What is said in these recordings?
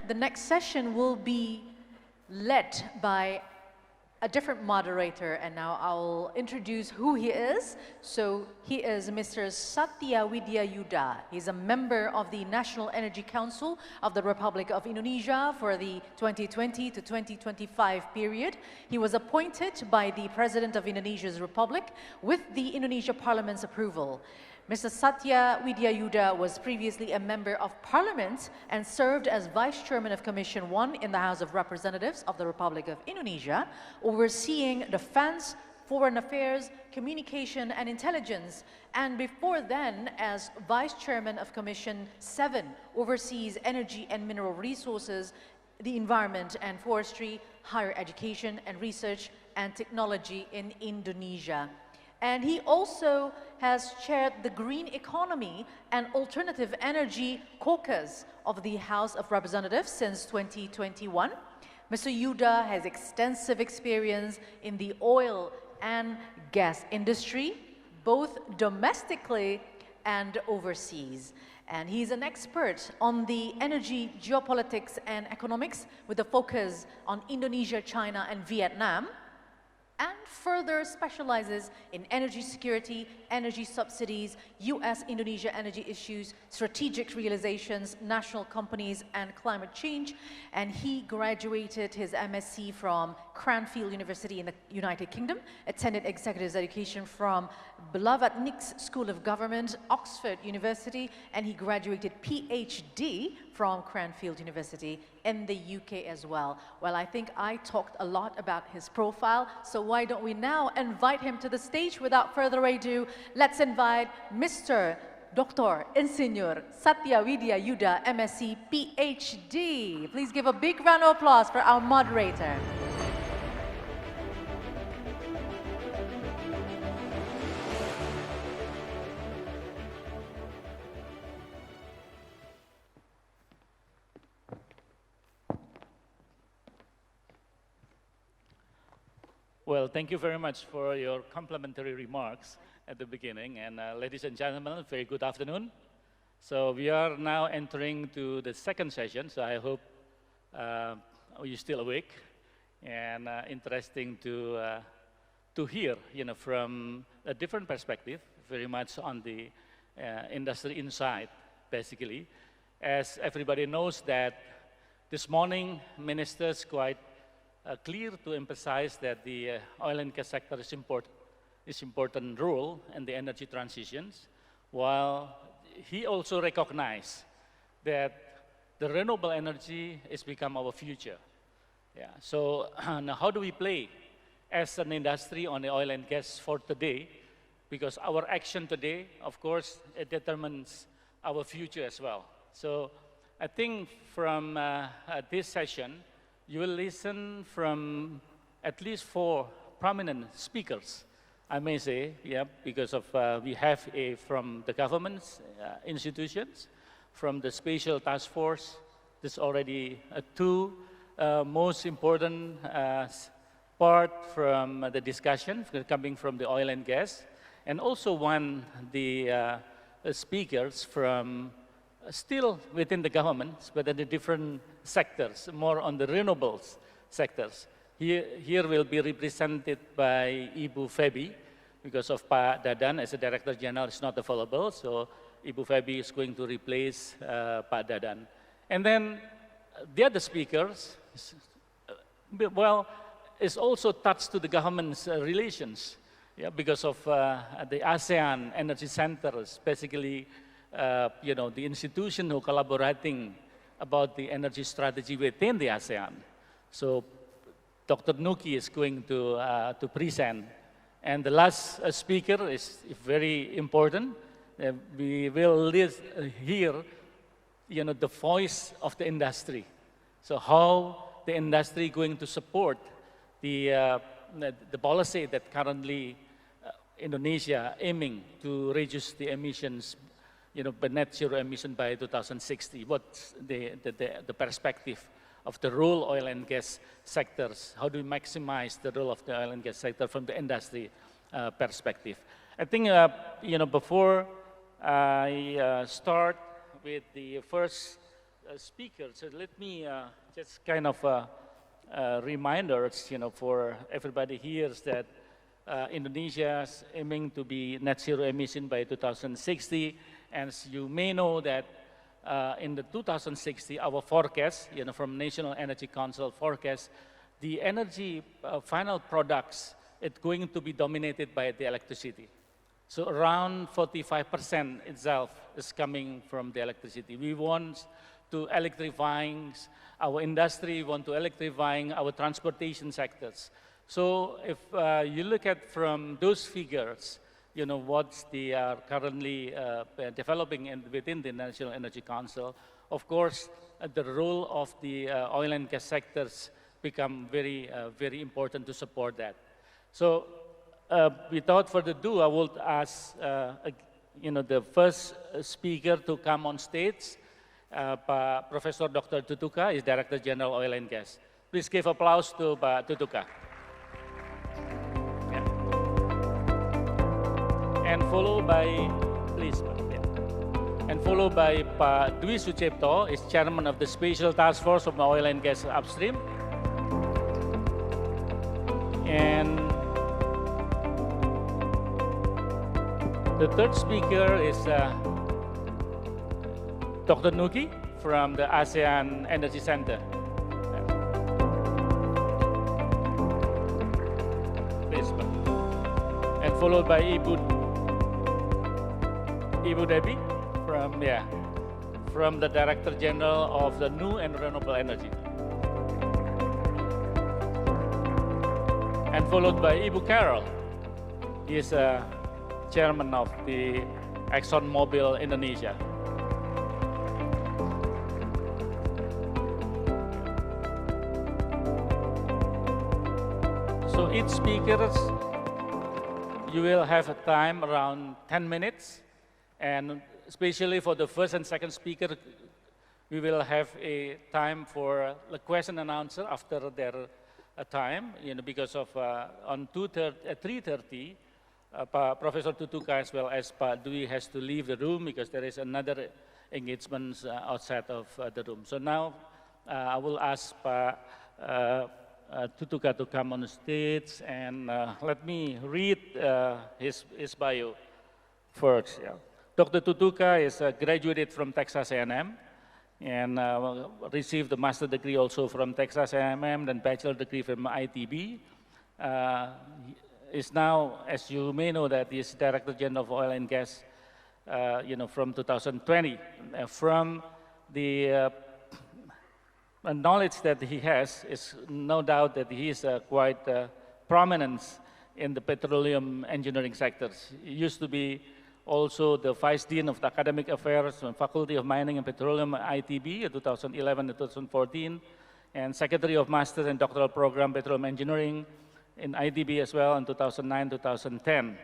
The next session will be led by a different moderator, and now I'll introduce who he is. So he is Mr. Satya Yudha. He's a member of the National Energy Council of the Republic of Indonesia for the 2020 to 2025 period. He was appointed by the President of Indonesia's Republic with the Indonesia Parliament's approval. Mr. Satya Yudha was previously a member of Parliament and served as Vice Chairman of Commission 1 in the House of Representatives of the Republic of Indonesia, overseeing defense, foreign affairs, communication and intelligence, and before then as Vice Chairman of Commission 7, oversees energy and mineral resources, the environment and forestry, higher education and research and technology in Indonesia. And he also has chaired the Green Economy and Alternative Energy Caucus of the House of Representatives since 2021. Mr. Yudha has extensive experience in the oil and gas industry, both domestically and overseas. And he's an expert on the energy, geopolitics, and economics with a focus on Indonesia, China, and Vietnam, and further specializes in energy security, energy subsidies, US-Indonesia energy issues, strategic realizations, national companies, and climate change. And he graduated his M.Sc from Cranfield University in the United Kingdom, attended executive education from beloved Nick's School of Government, Oxford University, and he graduated Ph.D. from Cranfield University in the UK as well. Well, I think I talked a lot about his profile, so why don't we now invite him to the stage? Without further ado, let's invite Mr. Dr. Insinyur Satya Yudha, M.Sc, Ph.D. Please give a big round of applause for our moderator. Well, thank you very much for your complimentary remarks at the beginning. And ladies and gentlemen, very good afternoon. So we are now entering to the second session. So I hope you're still awake and interesting to hear, from a different perspective, very much on the industry inside, basically. As everybody knows that this morning, ministers quite clear to emphasize that the oil and gas sector is important role in the energy transitions, while he also recognized that the renewable energy has become our future. Yeah. So now how do we play as an industry on the oil and gas for today? Because our action today, of course, it determines our future as well. So I think from this session, you will listen from at least 4 prominent speakers, I may say, because of we have from the government's institutions, from the Special Task Force. There's already 2 most important part from the discussion coming from the oil and gas, and also the speakers from still within the government, but in the different sectors, more on the renewables sectors. Here will be represented by Ibu Feby, because of Pak Dadan as a Director General is not available, so Ibu Feby is going to replace Pak Dadan. And then the other speakers, well, is also touched to the government's relations, because of the ASEAN energy centers, basically the institution who collaborating about the energy strategy within the ASEAN. So Dr. Nuki is going to present. And the last speaker is very important. We will hear the voice of the industry. So how the industry going to support the policy that currently Indonesia aiming to reduce the emissions, by net zero emission by 2060. What's the perspective of the rural oil and gas sectors? How do we maximize the role of the oil and gas sector from the industry perspective? I think, before I start with the first speaker, so let me just kind of reminders, for everybody here is that Indonesia is aiming to be net zero emission by 2060. And as you may know that in the 2060, our forecast, from National Energy Council forecast, the energy final products, it's going to be dominated by the electricity. So around 45% itself is coming from the electricity. We want to electrifying our industry, we want to electrifying our transportation sectors. So if you look at from those figures, what they are currently developing within the National Energy Council, of course, the role of the oil and gas sectors become very, very important to support that. So without further ado, I will ask the first speaker to come on stage. Professor Dr. Tutuka is Director General Oil and Gas. Please give applause to Pak Tutuka. Yeah. And followed by, please, yeah. And followed by Pak Dwi Soetjipto, is Chairman of the Special Task Force of the Oil and Gas Upstream. And the third speaker is Dr. Nuki from the ASEAN Energy Center. Please, and followed by Ibu Debbie from the Director General of the New and Renewable Energy. And followed by Ibu Carole. He is Chairman of the ExxonMobil Indonesia. So each speaker, you will have a time around 10 minutes, and especially for the first and second speaker, we will have a time for the question and answer after their time, because of on 3:30, Professor Tutuka as well as Pak Dwi has to leave the room because there is another engagement outside of the room. So now I will ask Pak Tutuka to come on stage, and let me read his bio first. Yeah. Dr. Tutuka is graduated from Texas A&M and received a master's degree also from Texas A&M, then bachelor degree from ITB. Is now, as you may know, that he is Director General of Oil and Gas, from 2020. From the knowledge that he has, is no doubt that he is quite prominent in the petroleum engineering sectors. He used to be also the Vice Dean of the Academic Affairs and Faculty of Mining and Petroleum at ITB in 2011 to 2014, and Secretary of Master and Doctoral Program Petroleum Engineering in ITB as well in 2009-2010.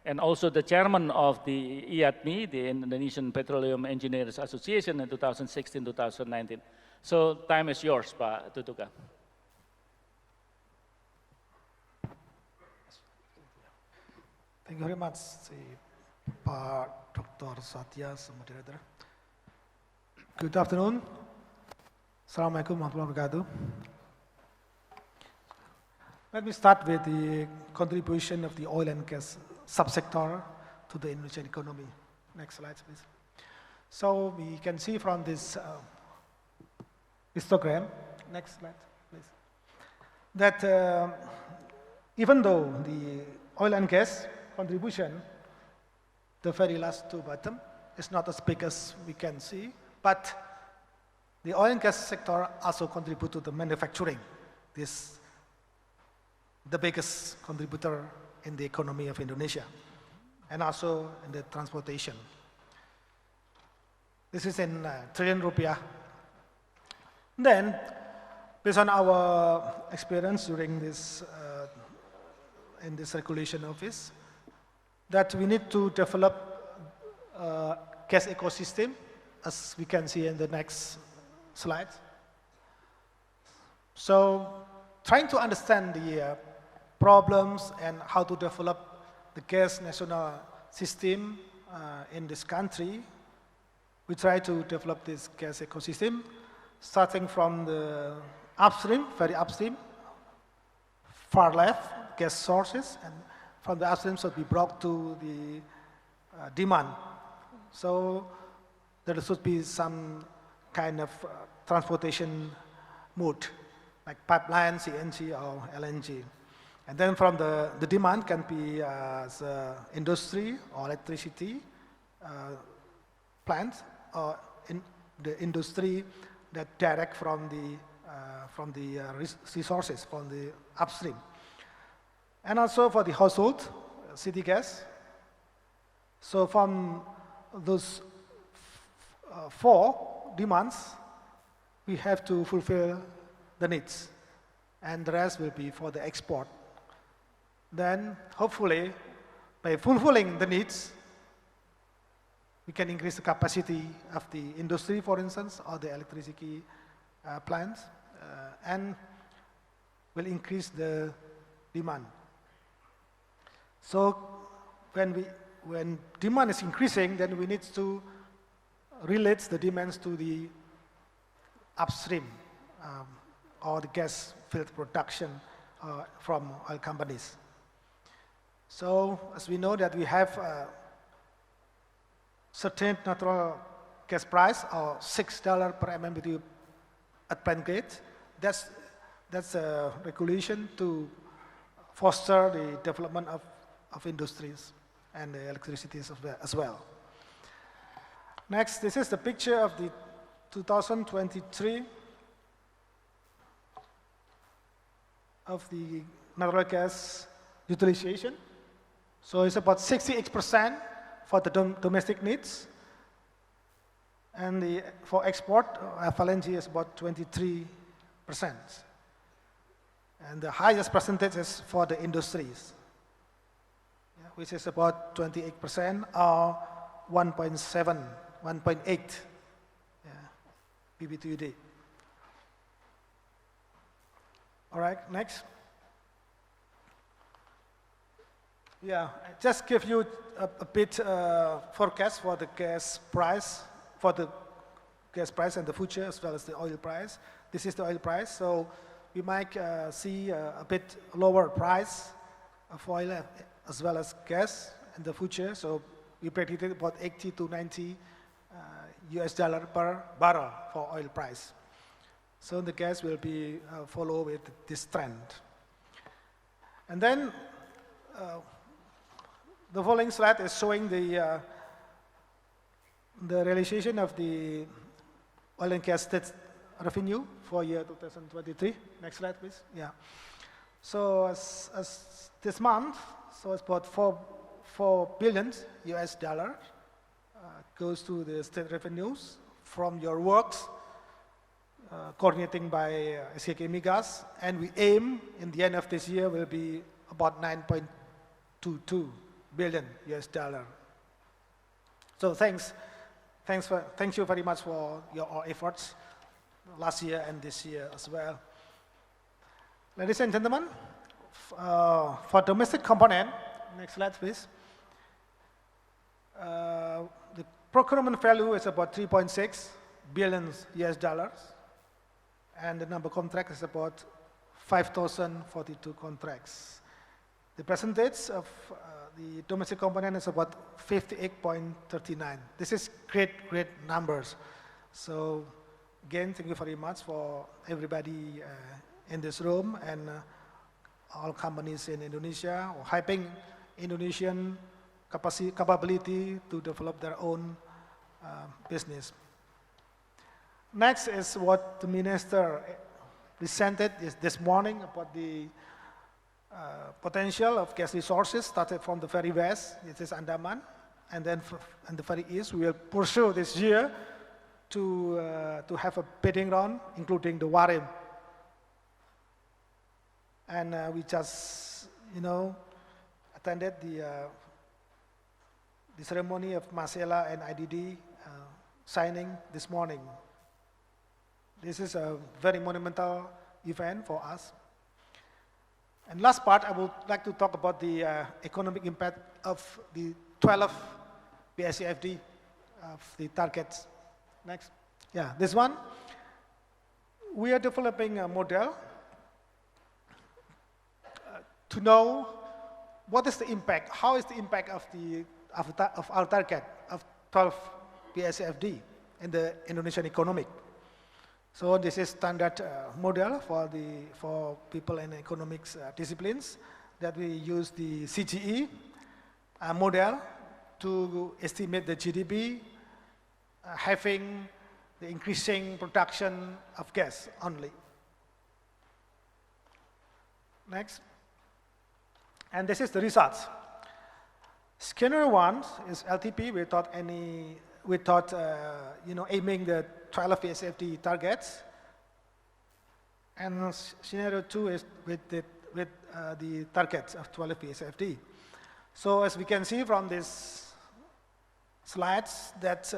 And also the chairman of the IATMI, the Indonesian Petroleum Engineers Association in 2016-2019. So time is yours, Pak Tutuka. Thank you very much, Pak Dr. Satya, Moderator. Good afternoon. Assalamualaikum warahmatullahi wabarakatuh. Let me start with the contribution of the oil and gas subsector to the Indonesian economy. Next slide, please. So we can see from this histogram, next slide, please, that even though the oil and gas contribution, the very last two bottom, is not as big as we can see, but the oil and gas sector also contribute to the manufacturing. This the biggest contributor in the economy of Indonesia, and also in the transportation. This is in trillion rupiah. Then, based on our experience during this, in this regulation office, that we need to develop a gas ecosystem, as we can see in the next slide. So, trying to understand the problems and how to develop the gas national system in this country, we try to develop this gas ecosystem, starting from the upstream, very upstream, far left, gas sources, and from the upstream should be brought to the demand. So there should be some kind of transportation mode, like pipeline, CNG or LNG. And then from the demand can be as industry or electricity plants, or in the industry that direct from the resources, from the upstream. And also for the household, city gas. So from those four demands, we have to fulfill the needs, and the rest will be for the export. Then hopefully, by fulfilling the needs, we can increase the capacity of the industry, for instance, or the electricity plants, and will increase the demand. So when demand is increasing, then we need to relate the demands to the upstream or the gas field production from oil companies. So as we know that we have certain natural gas price of $6 per MMBtu at plant gate. That's a regulation to foster the development of industries and the electricities as well. Next, this is the picture of the 2023 of the natural gas utilization. So it's about 68% for the domestic needs, and for export, FLNG is about 23%. And the highest percentage is for the industries, which is about 28% or 1.8 PBTUD. All right, next. Yeah, just give you a bit forecast for the gas price, and the future, as well as the oil price. This is the oil price, so we might see a bit lower price of oil as well as gas in the future. So we predicted about 80 to 90 US dollar per barrel for oil price. So the gas will be follow with this trend. And then the following slide is showing the realization of the oil and gas state revenue for year 2023. Next slide, please. Yeah. So as this month, so it's about 4 billion US dollar goes to the state revenues from your works, coordinating by SKK Migas, and we aim in the end of this year will be about 9.22 billion US dollar. So thank you very much for your efforts last year and this year as well. Ladies and gentlemen, for domestic component, next slide please. The procurement value is about 3.6 billion US dollars, and the number of contracts is about 5,042 contracts. The percentage of the domestic component is about 58.39. This is great numbers. So again, thank you very much for everybody in this room and all companies in Indonesia, or hyping Indonesian capability to develop their own business. Next is what the minister presented this morning about the potential of gas resources, started from the very west, it is Andaman, and then in the very east, we will pursue this year to have a bidding round, including the Warim. And we just, attended the ceremony of Masela and IDD signing this morning. This is a very monumental event for us. And last part, I would like to talk about the economic impact of the 12 PSCFD of the targets Next. Yeah, this one. We are developing a model to know what is the impact, how is the impact of our target of 12 PSFD in the Indonesian economic. So this is standard model for people in economics disciplines that we use the CGE model to estimate the GDP having the increasing production of gas only. Next. And this is the results. Scenario 1 is LTP without aiming the 12 PSFD targets. And scenario 2 is with the targets of 12 PSFD. So as we can see from these slides that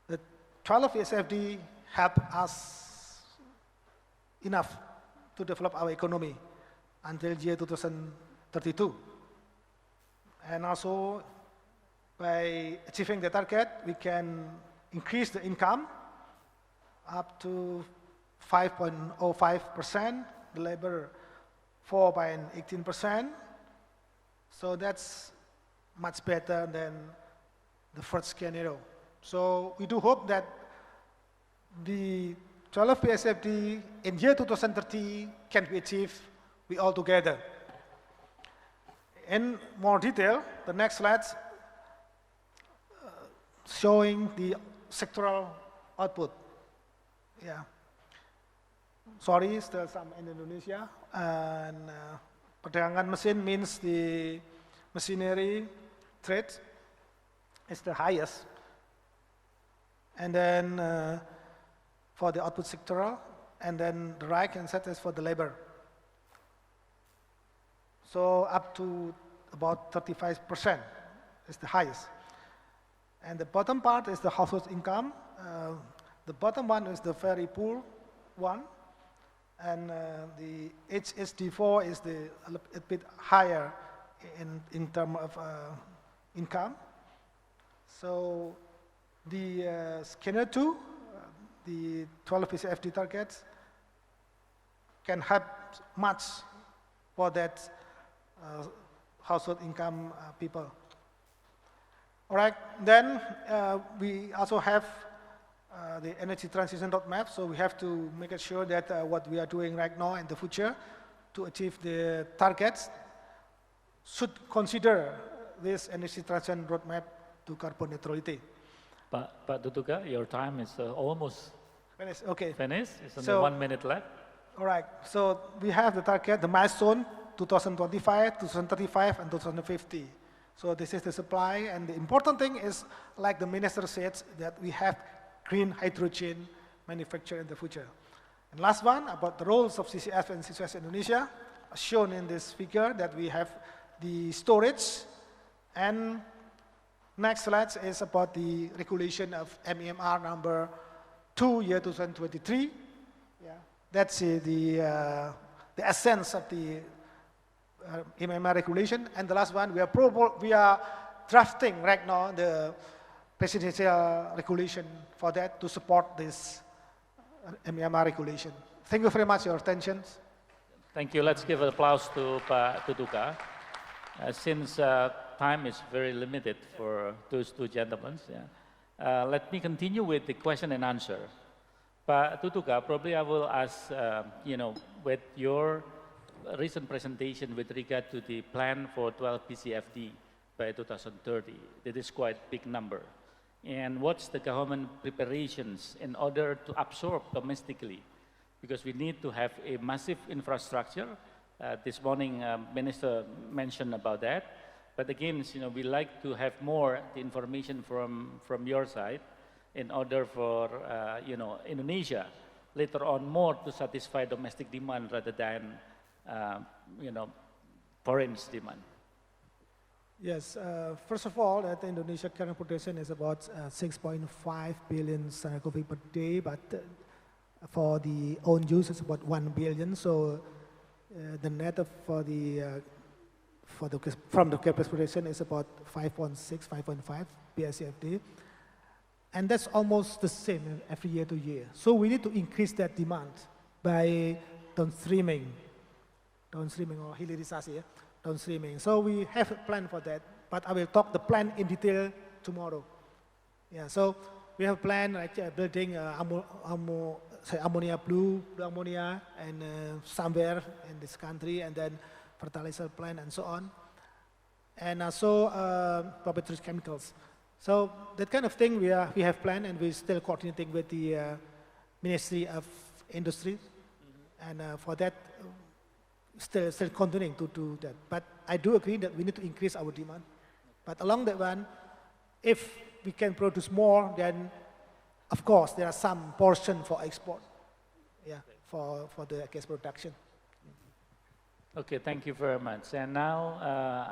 the 12 PSFD help us enough to develop our economy until year 2032. And also, by achieving the target, we can increase the income up to 5.05%, the labor 4.18%. So that's much better than the first scenario. So we do hope that the 12 PSFD in year 2030 can be achieved we all together. In more detail, the next slides showing the sectoral output. Yeah. Sorry, still some in Indonesia. And perdagangan mesin means the machinery trade is the highest. And then for the output sectoral, and then the right-hand side is for the labor. So up to about 35% is the highest. And the bottom part is the household income. The bottom one is the very poor one. And the HSD4 is a bit higher in terms of income. So the scenario 2, the 12 PCFD targets can help much for that household income people. All right, then we also have the energy transition roadmap, so we have to make sure that what we are doing right now in the future to achieve the targets should consider this energy transition roadmap to carbon neutrality. But Tutuka, your time is almost finished. Okay. Finished. It's only 1 minute left. All right. So we have the target, the milestone, 2025, 2035, and 2050. So this is the supply, and the important thing is, like the minister said, that we have green hydrogen manufacture in the future. And last one, about the roles of CCF and CCS Indonesia, as shown in this figure, that we have the storage. And next slide is about the regulation of MEMR number 2, year 2023. Yeah. That's the essence of the MEMR regulation. And the last one, we are drafting right now the presidential regulation for that to support this MEMR regulation. Thank you very much for your attention. Thank you. Let's give an applause to Pak Tutuka. Since time is very limited for those two gentlemen, yeah. Let me continue with the question and answer. Pak Tutuka, probably I will ask, with your recent presentation with regard to the plan for 12 PCFD by 2030, that is quite a big number. And what's the government preparations in order to absorb domestically? Because we need to have a massive infrastructure. This morning, Minister mentioned about that. But again, we like to have more the information from your side in order for, Indonesia later on more to satisfy domestic demand rather than, foreign demand. Yes, first of all, the Indonesia current production is about 6.5 billion standard coffee per day, but for the own use it's about 1 billion. So the net of from the capacity production is about 5.6, 5.5 PSFD. And that's almost the same every year to year. So we need to increase that demand by downstreaming or hilirisasi, downstreaming. So we have a plan for that, but I will talk the plan in detail tomorrow. Yeah, so we have a plan like building ammonia, blue ammonia, and somewhere in this country, and then fertilizer plant and so on. And also proprietary chemicals. So that kind of thing we have planned, and we're still coordinating with the Ministry of Industry. And for that, still continuing to do that. But I do agree that we need to increase our demand. But along that one, if we can produce more, then of course there are some portion for export, yeah, for the gas production. Okay, thank you very much. And now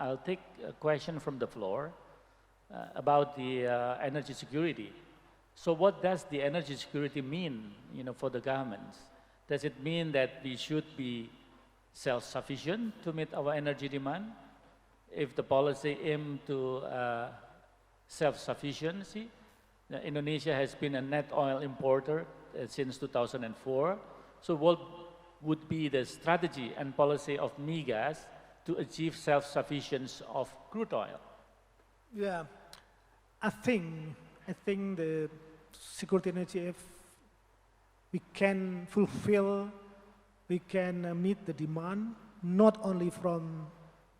I'll take a question from the floor about the energy security. So what does the energy security mean, for the governments? Does it mean that we should be self-sufficient to meet our energy demand? If the policy aim to self-sufficiency, Indonesia has been a net oil importer since 2004. So what would be the strategy and policy of Migas to achieve self-sufficiency of crude oil? Yeah, I think the security energy, if we can fulfill, we can meet the demand, not only from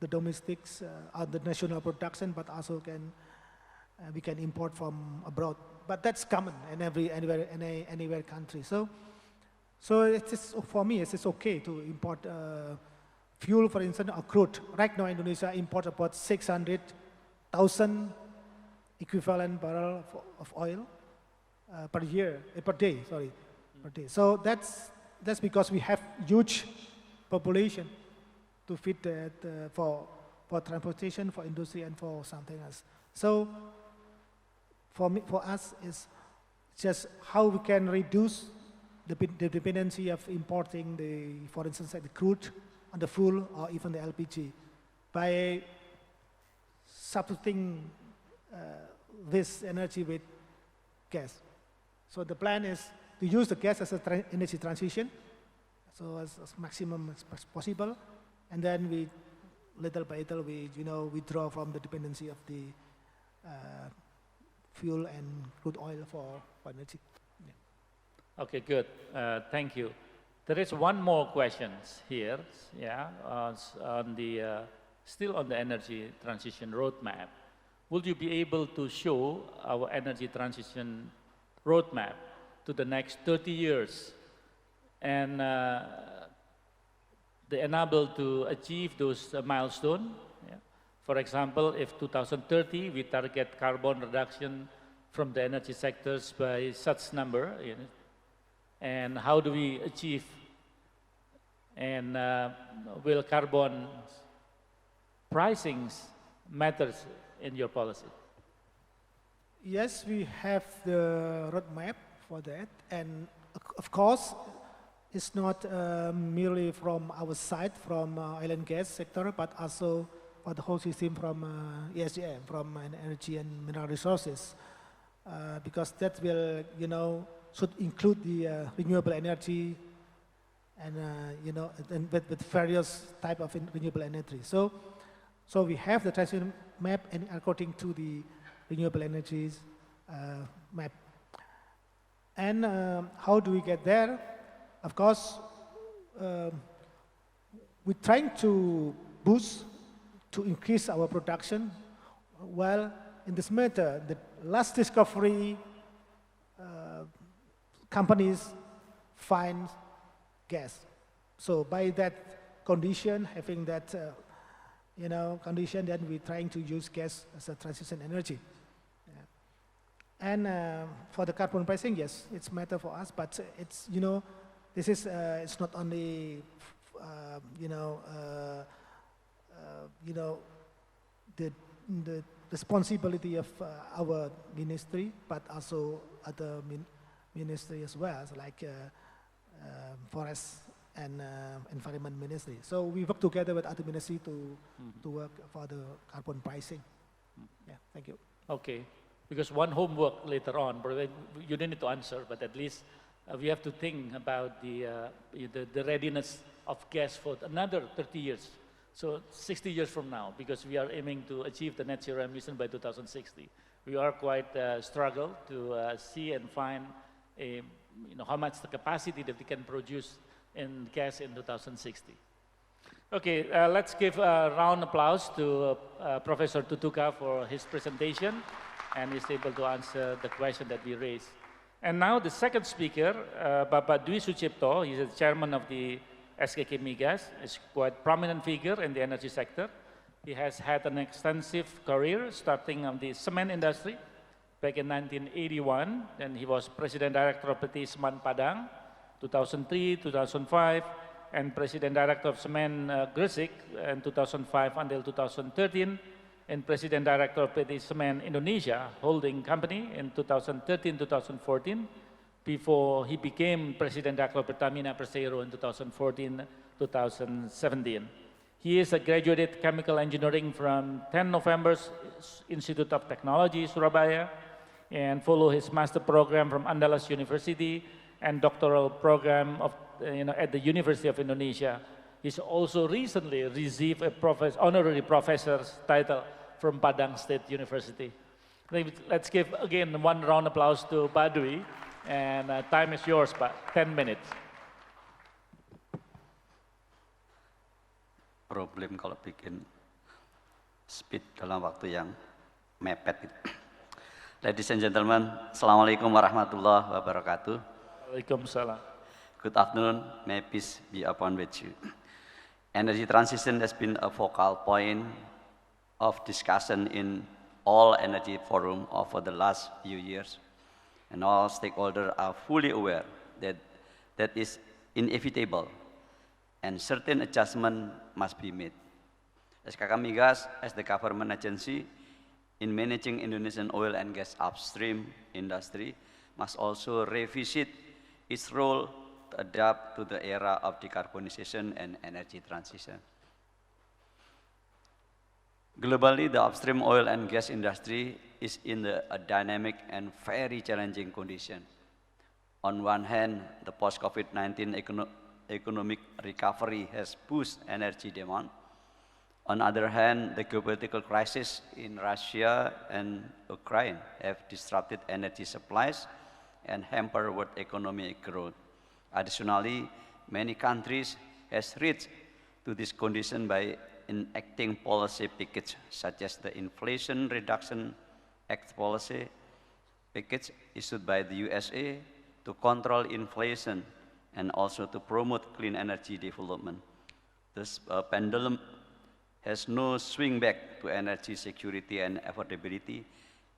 the domestics or the national production, but also we can import from abroad. But that's common in anywhere country. So it is, for me, it is okay to import fuel, for instance, or crude. Right now, Indonesia imports about 600,000 equivalent barrel of oil per day. So that's because we have huge population to feed that for transportation, for industry, and for something else. So for us, it's just how we can reduce the dependency of importing for instance, like the crude and the fuel, or even the LPG, by substituting this energy with gas. So the plan is to use the gas as a energy transition, so as maximum as possible, and then we, little by little, we withdraw from the dependency of the fuel and crude oil for energy. Okay, good. Thank you. There is one more question here, still on the energy transition roadmap. Will you be able to show our energy transition roadmap to the next 30 years and the enable to achieve those milestones? Yeah. For example, if 2030 we target carbon reduction from the energy sectors by such number, and how do we achieve, and will carbon pricings matters in your policy? Yes, we have the roadmap for that, and of course, it's not merely from our side, from oil and gas sector, but also for the whole system from ESGM, from energy and mineral resources, because that will, should include the renewable energy and, and with various type of renewable energy. So we have the transition map, and according to the renewable energies map. And how do we get there? Of course, we're trying to increase our production. Well, in this matter, the last discovery, companies find gas. So by that condition, having that condition, then we're trying to use gas as a transition energy. Yeah. And for the carbon pricing, yes, it's matter for us, but it's this is it's not only the responsibility of our ministry, but also other ministry as well, so like forest and environment ministry. So we work together with other ministry to work for the carbon pricing. Yeah, thank you. Okay, Because one homework later on, probably you don't need to answer, but at least we have to think about the readiness of gas for another 30 years. So 60 years from now, because we are aiming to achieve the net zero emission by 2060. We are quite struggle to see and find how much the capacity that we can produce in gas in 2060. Okay, let's give a round of applause to Professor Tutuka for his presentation, and he's able to answer the question that we raised. And now the second speaker, Bapak Dwi Soetjipto, he's the chairman of the SKK Migas. He's quite prominent figure in the energy sector. He has had an extensive career starting on the cement industry back in 1981. Then he was President Director of PT Semen Padang, 2003, 2005, and President Director of Semen Gresik in 2005 until 2013, and President Director of PT Semen Indonesia Holding Company in 2013-2014, before he became President Director of Pertamina Persero in 2014-2017. He is a graduate chemical engineering from 10 November Institute of Technology, Surabaya, and follow his master program from Andalas University and doctoral program of, at the University of Indonesia. He's also recently received a honorary professor's title from Padang State University. Let's give again one round of applause to Pak Dwi, and time is yours, Pak, 10 minutes. Problem kalau bikin speed dalam waktu yang mepet. Ladies and gentlemen, Assalamualaikum warahmatullahi wabarakatuh. Waalaikumsalam. Good afternoon, may peace be upon with you. Energy transition has been a focal point of discussion in all energy forum over the last few years, and all stakeholders are fully aware that that is inevitable, and certain adjustment must be made. SKK Migas, as the government agency in managing Indonesian oil and gas upstream industry, must also revisit its role to adapt to the era of decarbonization and energy transition. Globally, the upstream oil and gas industry is in a dynamic and very challenging condition. On one hand, the post-COVID-19 economic recovery has boosted energy demand. On the other hand, the geopolitical crisis in Russia and Ukraine have disrupted energy supplies and hampered world economic growth. Additionally, many countries has reached to this condition by enacting policy packages such as the Inflation Reduction Act policy package issued by the USA to control inflation and also to promote clean energy development. This pendulum has no swing back to energy security and affordability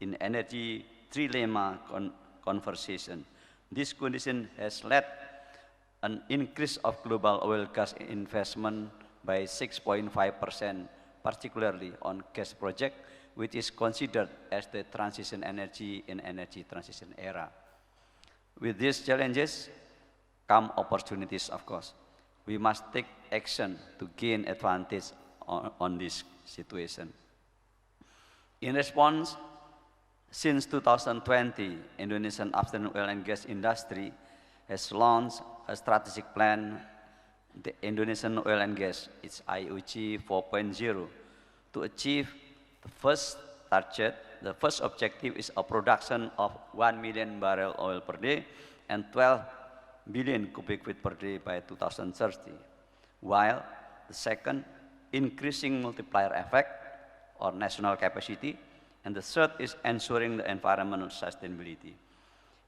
in energy trilemma conversation. This condition has led an increase of global oil gas investment by 6.5%, particularly on gas project, which is considered as the transition energy in energy transition era. With these challenges come opportunities, of course. We must take action to gain advantage on this situation. In response, since 2020, Indonesian upstream oil and gas industry has launched a strategic plan, the Indonesian oil and gas, its IOG 4.0, to achieve the first target. The first objective is a production of 1 million barrel oil per day and 12 billion cubic feet per day by 2030, while the second, increasing multiplier effect or national capacity, and the third is ensuring the environmental sustainability.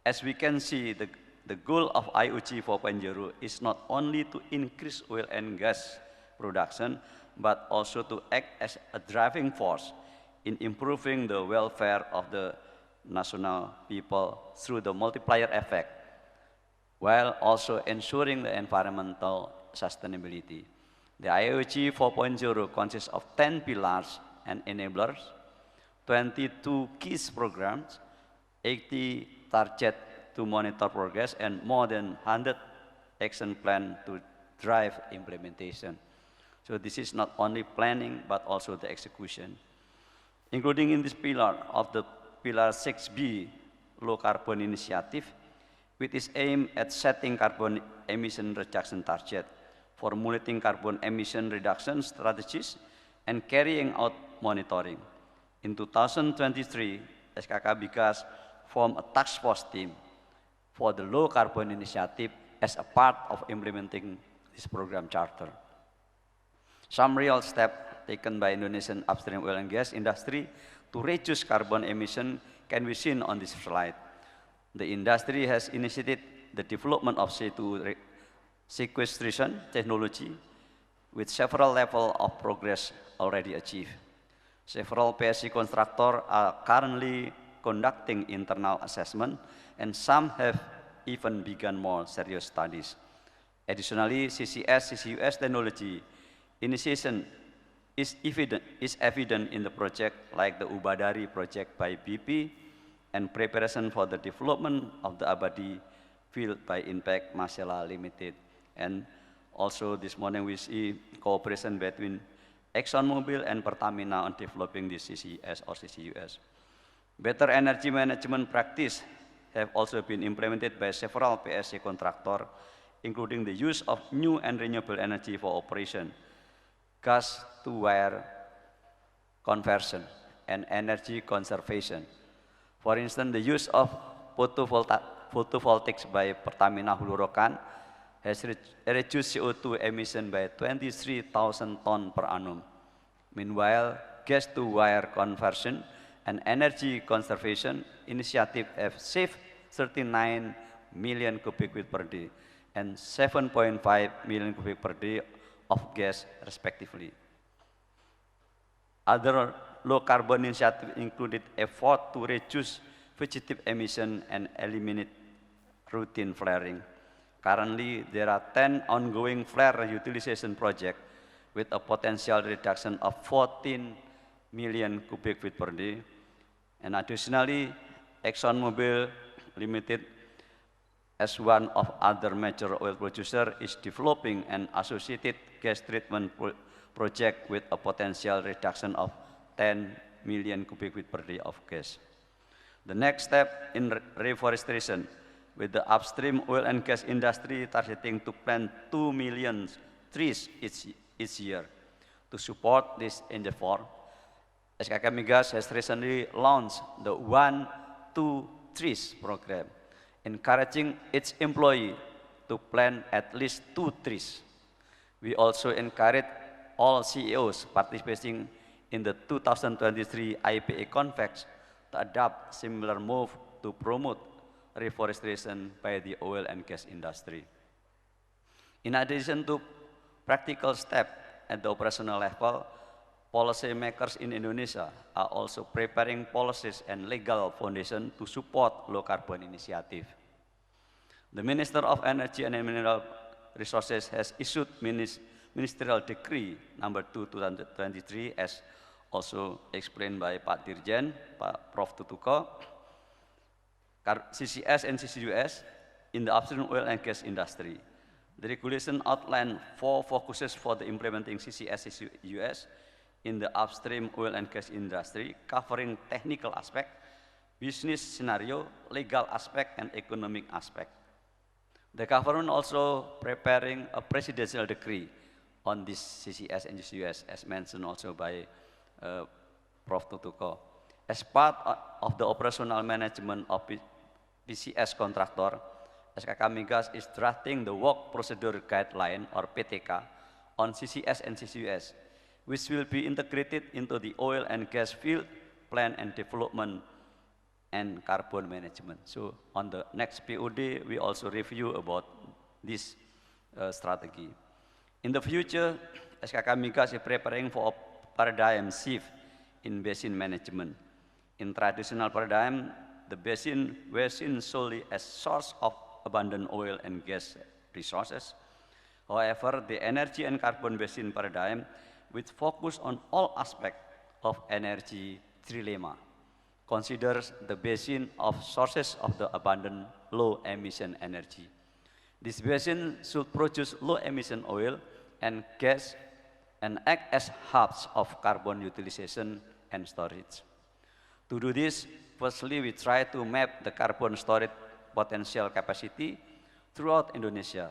As we can see, the goal of IOG 4.0 is not only to increase oil and gas production, but also to act as a driving force in improving the welfare of the national people through the multiplier effect, while also ensuring the environmental sustainability. The IOG 4.0 consists of 10 pillars and enablers, 22 key programs, 80 targets to monitor progress, and more than 100 action plans to drive implementation. So this is not only planning, but also the execution. Including in this pillar of the Pillar 6B Low Carbon Initiative, which is aimed at setting carbon emission reduction target, formulating carbon emission reduction strategies, and carrying out monitoring. In 2023, SKK Migas formed a task force team for the Low Carbon Initiative as a part of implementing this program charter. Some real steps taken by Indonesian upstream oil and gas industry to reduce carbon emission can be seen on this slide. The industry has initiated the development of CO2 sequestration technology with several levels of progress already achieved. Several Ph.D. contractors are currently conducting internal assessment, and some have even begun more serious studies. Additionally, CCS technology initiation is evident in the project like the Ubadari project by BP and preparation for the development of the Abadi field by Impact Masela Limited. And also this morning we see cooperation between ExxonMobil and Pertamina on developing this CCS or CCUS. Better energy management practice have also been implemented by several Ph.D. contractors, including the use of new and renewable energy for operation, gas-to-wire conversion, and energy conservation. For instance, the use of photovoltaics by Pertamina Hulu Rokan has reduced CO2 emission by 23,000 tons per annum. Meanwhile, gas-to-wire conversion and energy conservation initiative have saved 39 million cubic feet per day and 7.5 million cubic per day of gas, respectively. Other low-carbon initiatives included effort to reduce fugitive emission and eliminate routine flaring. Currently, there are 10 ongoing flare utilization projects with a potential reduction of 14 million cubic feet per day. And additionally, ExxonMobil Limited, as one of other major oil producers, is developing an associated gas treatment project with a potential reduction of 10 million cubic feet per day of gas. The next step in reforestation, with the upstream oil and gas industry targeting to plant 2 million trees each year. To support this endeavor, SKK Migas has recently launched the 1, 2, Trees program, encouraging its employee to plant at least 2 trees. We also encourage all CEOs participating in the 2023 IPA Convex to adopt similar move to promote reforestation by the oil and gas industry. In addition to practical steps at the operational level, policymakers in Indonesia are also preparing policies and legal foundation to support low carbon initiative. The Minister of Energy and Mineral Resources has issued Ministerial Decree number 2 2023, as also explained by Pak Dirjen, Pak Prof. Tutuka, CCS and CCUS in the upstream oil and gas industry. The regulation outlined 4 focuses for the implementing CCS CCUS in the upstream oil and gas industry, covering technical aspect, business scenario, legal aspect, and economic aspect. The government also preparing a presidential decree on this CCS and CCUS, as mentioned also by Prof. Tutuka. As part of the operational management of PCS contractor, SKK Migas is drafting the Work Procedure Guideline or PTK on CCS and CCUS, which will be integrated into the oil and gas field plan and development and carbon management. So on the next POD, we also review about this strategy. In the future, SKK Migas is preparing for a paradigm shift in basin management. In traditional paradigm, the basin was seen solely as source of abundant oil and gas resources. However, the energy and carbon basin paradigm, which focus on all aspects of energy trilemma, considers the basin of sources of the abundant low emission energy. This basin should produce low emission oil and gas and act as hubs of carbon utilization and storage. To do this, Firstly, we try to map the carbon storage potential capacity throughout Indonesia.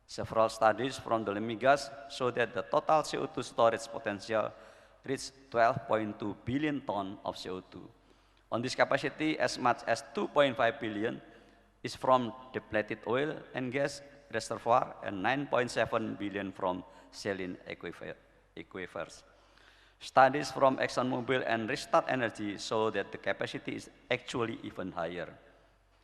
Several studies from the Migas show that the total CO2 storage potential reached 12.2 billion tons of CO2. On this capacity, as much as 2.5 billion is from depleted oil and gas reservoir and 9.7 billion from saline aquifers. Studies from ExxonMobil and Restart Energy show that the capacity is actually even higher.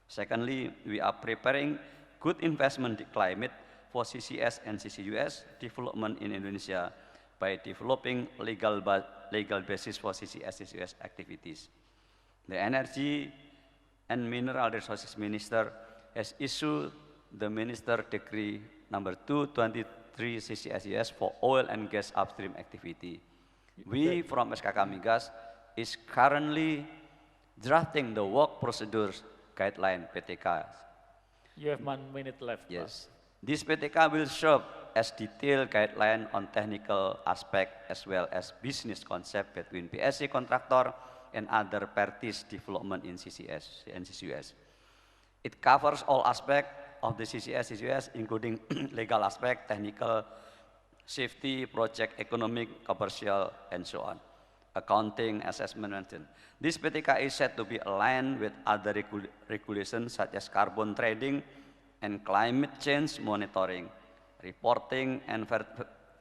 Secondly, we are preparing good investment climate for CCS and CCUS development in Indonesia by developing legal basis for CCS CCUS activities. The Energy and Mineral Resources Minister has issued the Minister Decree number 223 CCS for oil and gas upstream activity. We from SKK Migas is currently drafting the work procedures guideline PTK. You have 1 minute left. Yes. This PTK will serve as detailed guideline on technical aspect as well as business concept between P.Sc contractor and other parties development in CCS and CCUS. It covers all aspects of the CCS, CCUS, including legal aspect, technical, safety, project, economic, commercial, and so on. Accounting, assessment, and this PTK is said to be aligned with other regulations such as carbon trading and climate change monitoring, reporting, and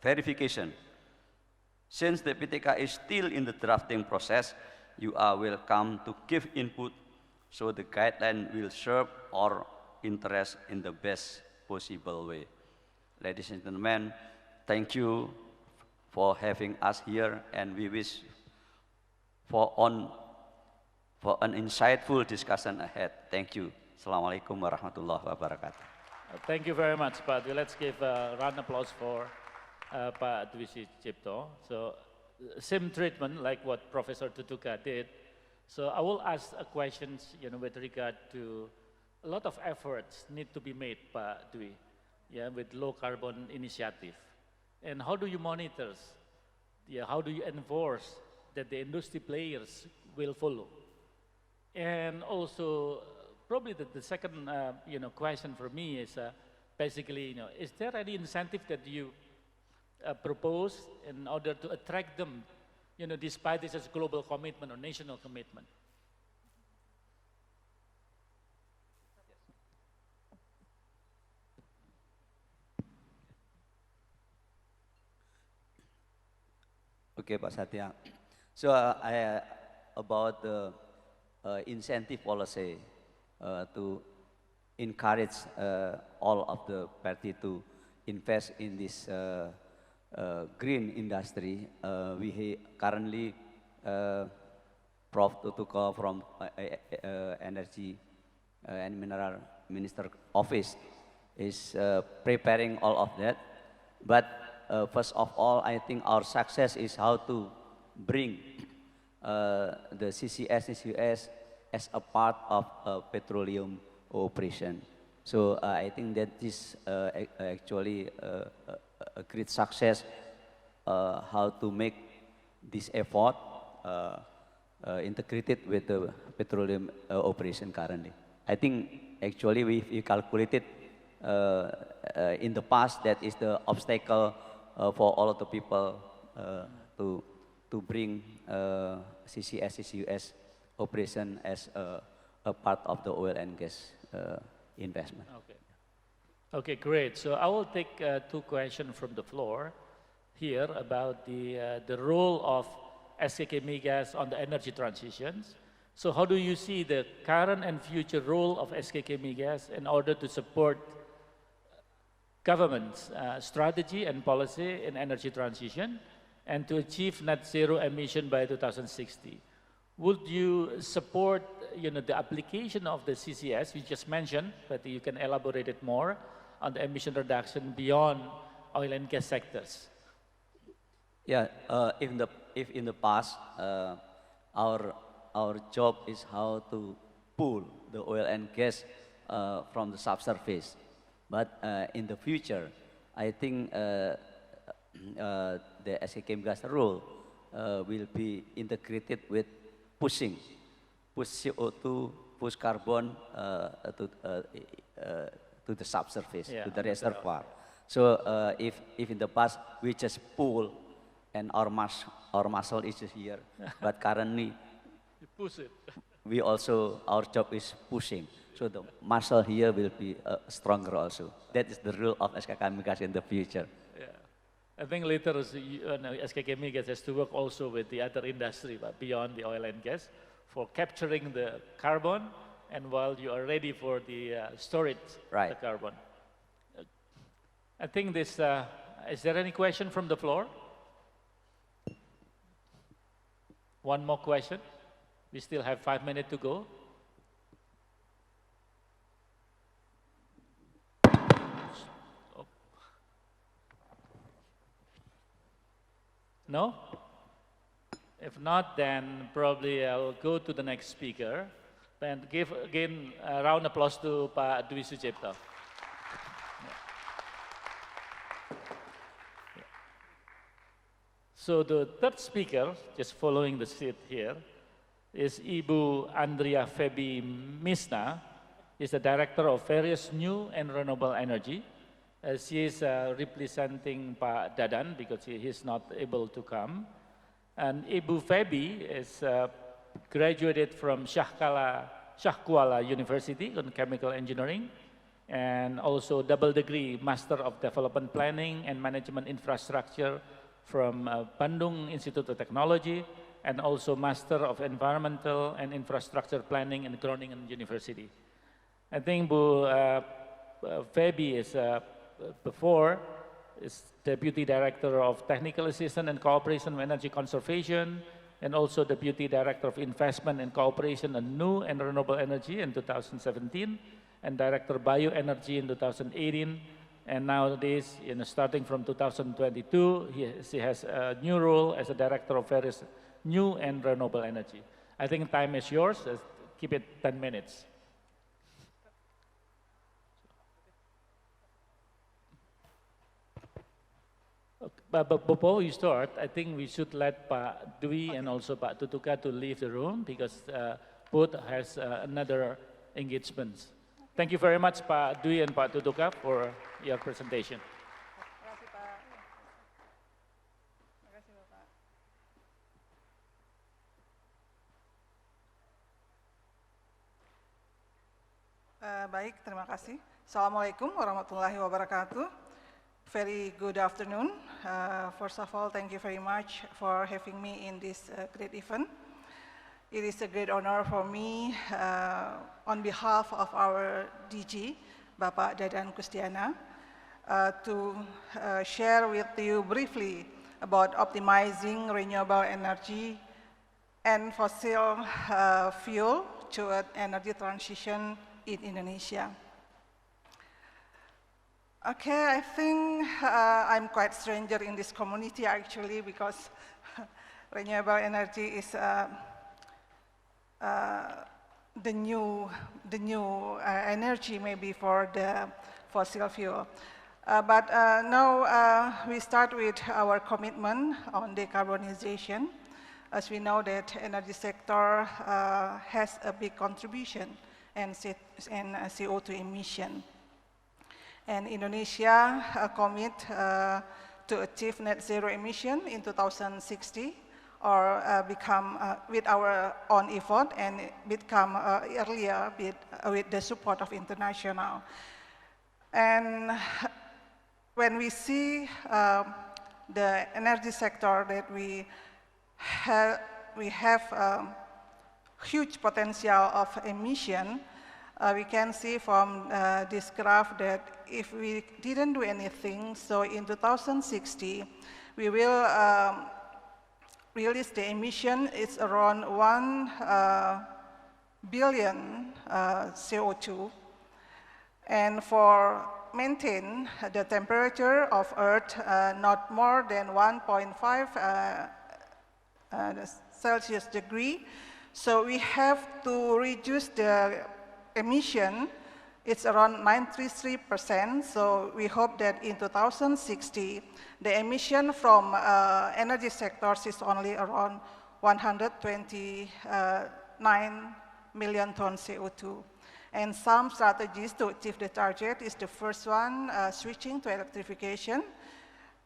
verification. Since the PTK is still in the drafting process, you are welcome to give input so the guideline will serve our interest in the best possible way. Ladies and gentlemen, thank you for having us here, and we wish for an insightful discussion ahead. Thank you. Assalamualaikum warahmatullahi wabarakatuh. Thank you very much, Pak Dwi. Let's give a round of applause for Pak Dwi Soetjipto. So, same treatment like what Professor Tutuka did. So I will ask a questions, with regard to a lot of efforts need to be made, Pak Dwi, with low carbon initiative. And how do you monitor? How do you enforce that the industry players will follow? And also, probably the second, question for me is basically, is there any incentive that you propose in order to attract them, despite this as global commitment or national commitment? Okay, Pak Satya. So about the incentive policy to encourage all of the party to invest in this green industry. We currently, Prof. Tutuka from Energy and Mineral Minister Office is preparing all of that. But first of all, I think our success is how to bring the CCS, CCUS as a part of petroleum operation. So I think that is actually a great success, how to make this effort integrated with the petroleum operation currently. I think actually we calculated in the past that is the obstacle for all of the people to bring CCS, CCUS operation as a part of the oil and gas investment. Okay. Okay, great. So I will take two questions from the floor here about the role of SKK Migas on the energy transitions. So how do you see the current and future role of SKK Migas in order to support government's strategy and policy in energy transition and to achieve net zero emission by 2060? Would you support, the application of the CCS you just mentioned, but you can elaborate it more on the emission reduction beyond oil and gas sectors? Yeah, if in the past our job is how to pull the oil and gas from the subsurface, but in the future, I think the SKK Migas role will be integrated with pushing push CO2, push carbon to the subsurface, to the reservoir. So if in the past we just pull and our muscle is just here, but currently you push it. We also, our job is pushing. So the muscle here will be stronger also. That is the role of SKK Migas in the future. Yeah. I think later SKK Migas has to work also with the other industry, but beyond the oil and gas, for capturing the carbon, and while you are ready for the storage of the carbon. I think this, is there any question from the floor? One more question. We still have 5 minutes to go. No? If not, then probably I'll go to the next speaker and give again a round of applause to Pak Dwi Soetjipto. So the third speaker, just following the seat here, is Ibu Andriah Feby Misna. Is the director of various new and renewable energy. She is representing Pak Dadan because he is not able to come. And Ibu Feby is graduated from Shah Kuala University on chemical engineering, and also double degree Master of Development Planning and Management Infrastructure from Bandung Institute of Technology, and also Master of Environmental and Infrastructure Planning in Groningen University. I think Bu Feby is before is Deputy Director of Technical Assistance and Cooperation with Energy Conservation, and also Deputy Director of Investment and Cooperation on New and Renewable Energy in 2017, and Director Bioenergy in 2018. And nowadays, starting from 2022, she has a new role as a Director of various new and renewable energy. I think time is yours. Keep it 10 minutes. But before we start, I think we should let Pak Dwi and also Pak Tutuka to leave the room because both has another engagement. Thank you very much, Pak Dwi and Pak Tutuka, for your presentation. Baik, terima kasih. Assalamualaikum warahmatullahi wabarakatuh. Very good afternoon. First of all, thank you very much for having me in this great event. It is a great honor for me, on behalf of our DG, Bapak Dadan Kusdiana, to share with you briefly about optimizing renewable energy and fossil fuel toward energy transition in Indonesia. Okay, I think I'm quite stranger in this community actually because renewable energy is the new energy maybe for the fossil fuel. But now we start with our commitment on decarbonization. As we know that energy sector has a big contribution in CO2 emission. And Indonesia commit to achieve net zero emission in 2060 or become with our own effort and become earlier with the support of international. And when we see the energy sector that we have huge potential of emission, we can see from this graph that if we didn't do anything, so in 2060, we will release the emission, it's around 1 billion CO2. And for maintain the temperature of Earth not more than 1.5 Celsius degree, so we have to reduce the emission. It's around 93%, so we hope that in 2060, the emission from energy sectors is only around 120 9 million tons CO2. And some strategies to achieve the target is the first one, switching to electrification.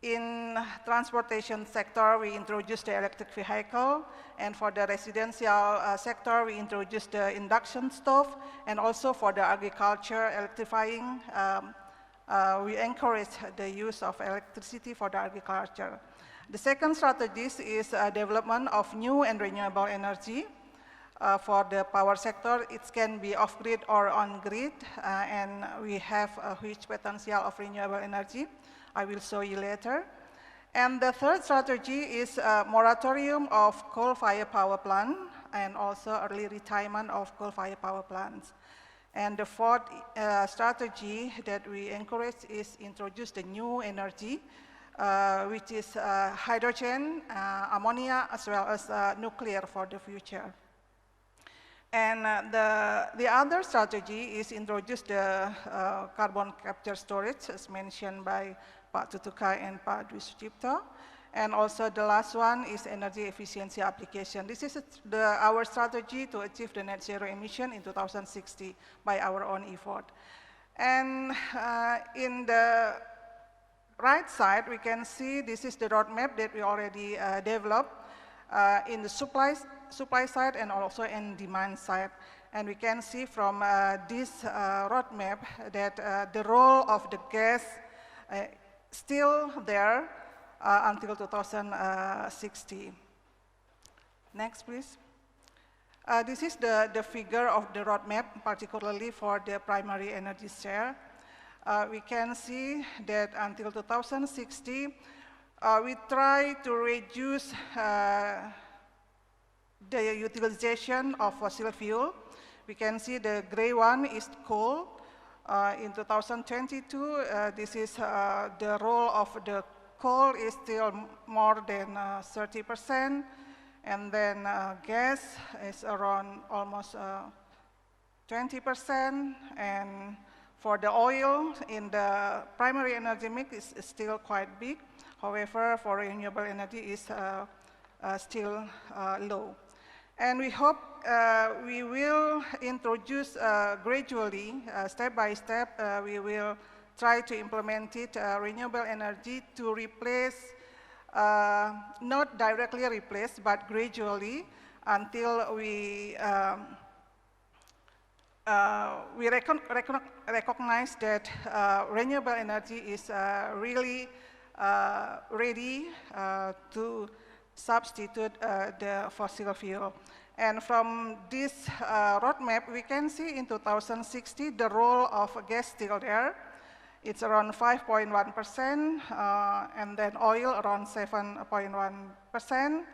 In transportation sector, we introduced the electric vehicle, and for the residential sector, we introduced the induction stove, and also for the agriculture electrifying, we encourage the use of electricity for the agriculture. The second strategy is development of new and renewable energy. For the power sector, it can be off-grid or on-grid, and we have a huge potential of renewable energy. I will show you later. And the third strategy is a moratorium of coal-fired power plant and also early retirement of coal-fired power plants. And the fourth strategy that we encourage is introduce the new energy, which is hydrogen, ammonia, as well as nuclear for the future. And the other strategy is introduce the carbon capture storage, as mentioned by Pak Tutuka and Pak Soetjipto. And also the last one is energy efficiency application. This is our strategy to achieve the net zero emission in 2060 by our own effort. And in the right side, we can see this is the roadmap that we already developed in the supply side and also in demand side. And we can see from this roadmap that the role of the gas still there until 2060. Next, please. This is the figure of the roadmap, particularly for the primary energy share. We can see that until 2060, we try to reduce the utilization of fossil fuel. We can see the gray one is coal. In 2022, this is the role of the coal is still more than 30%, and then gas is around almost 20%, and for the oil in the primary energy mix is still quite big. However, for renewable energy is still low. And we hope we will introduce gradually, step by step, we will try to implement it, renewable energy to replace, not directly replace, but gradually until we recognize that renewable energy is really ready to substitute the fossil fuel. And from this roadmap, we can see in 2060 the role of gas still there. It's around 5.1%, and then oil around 7.1%,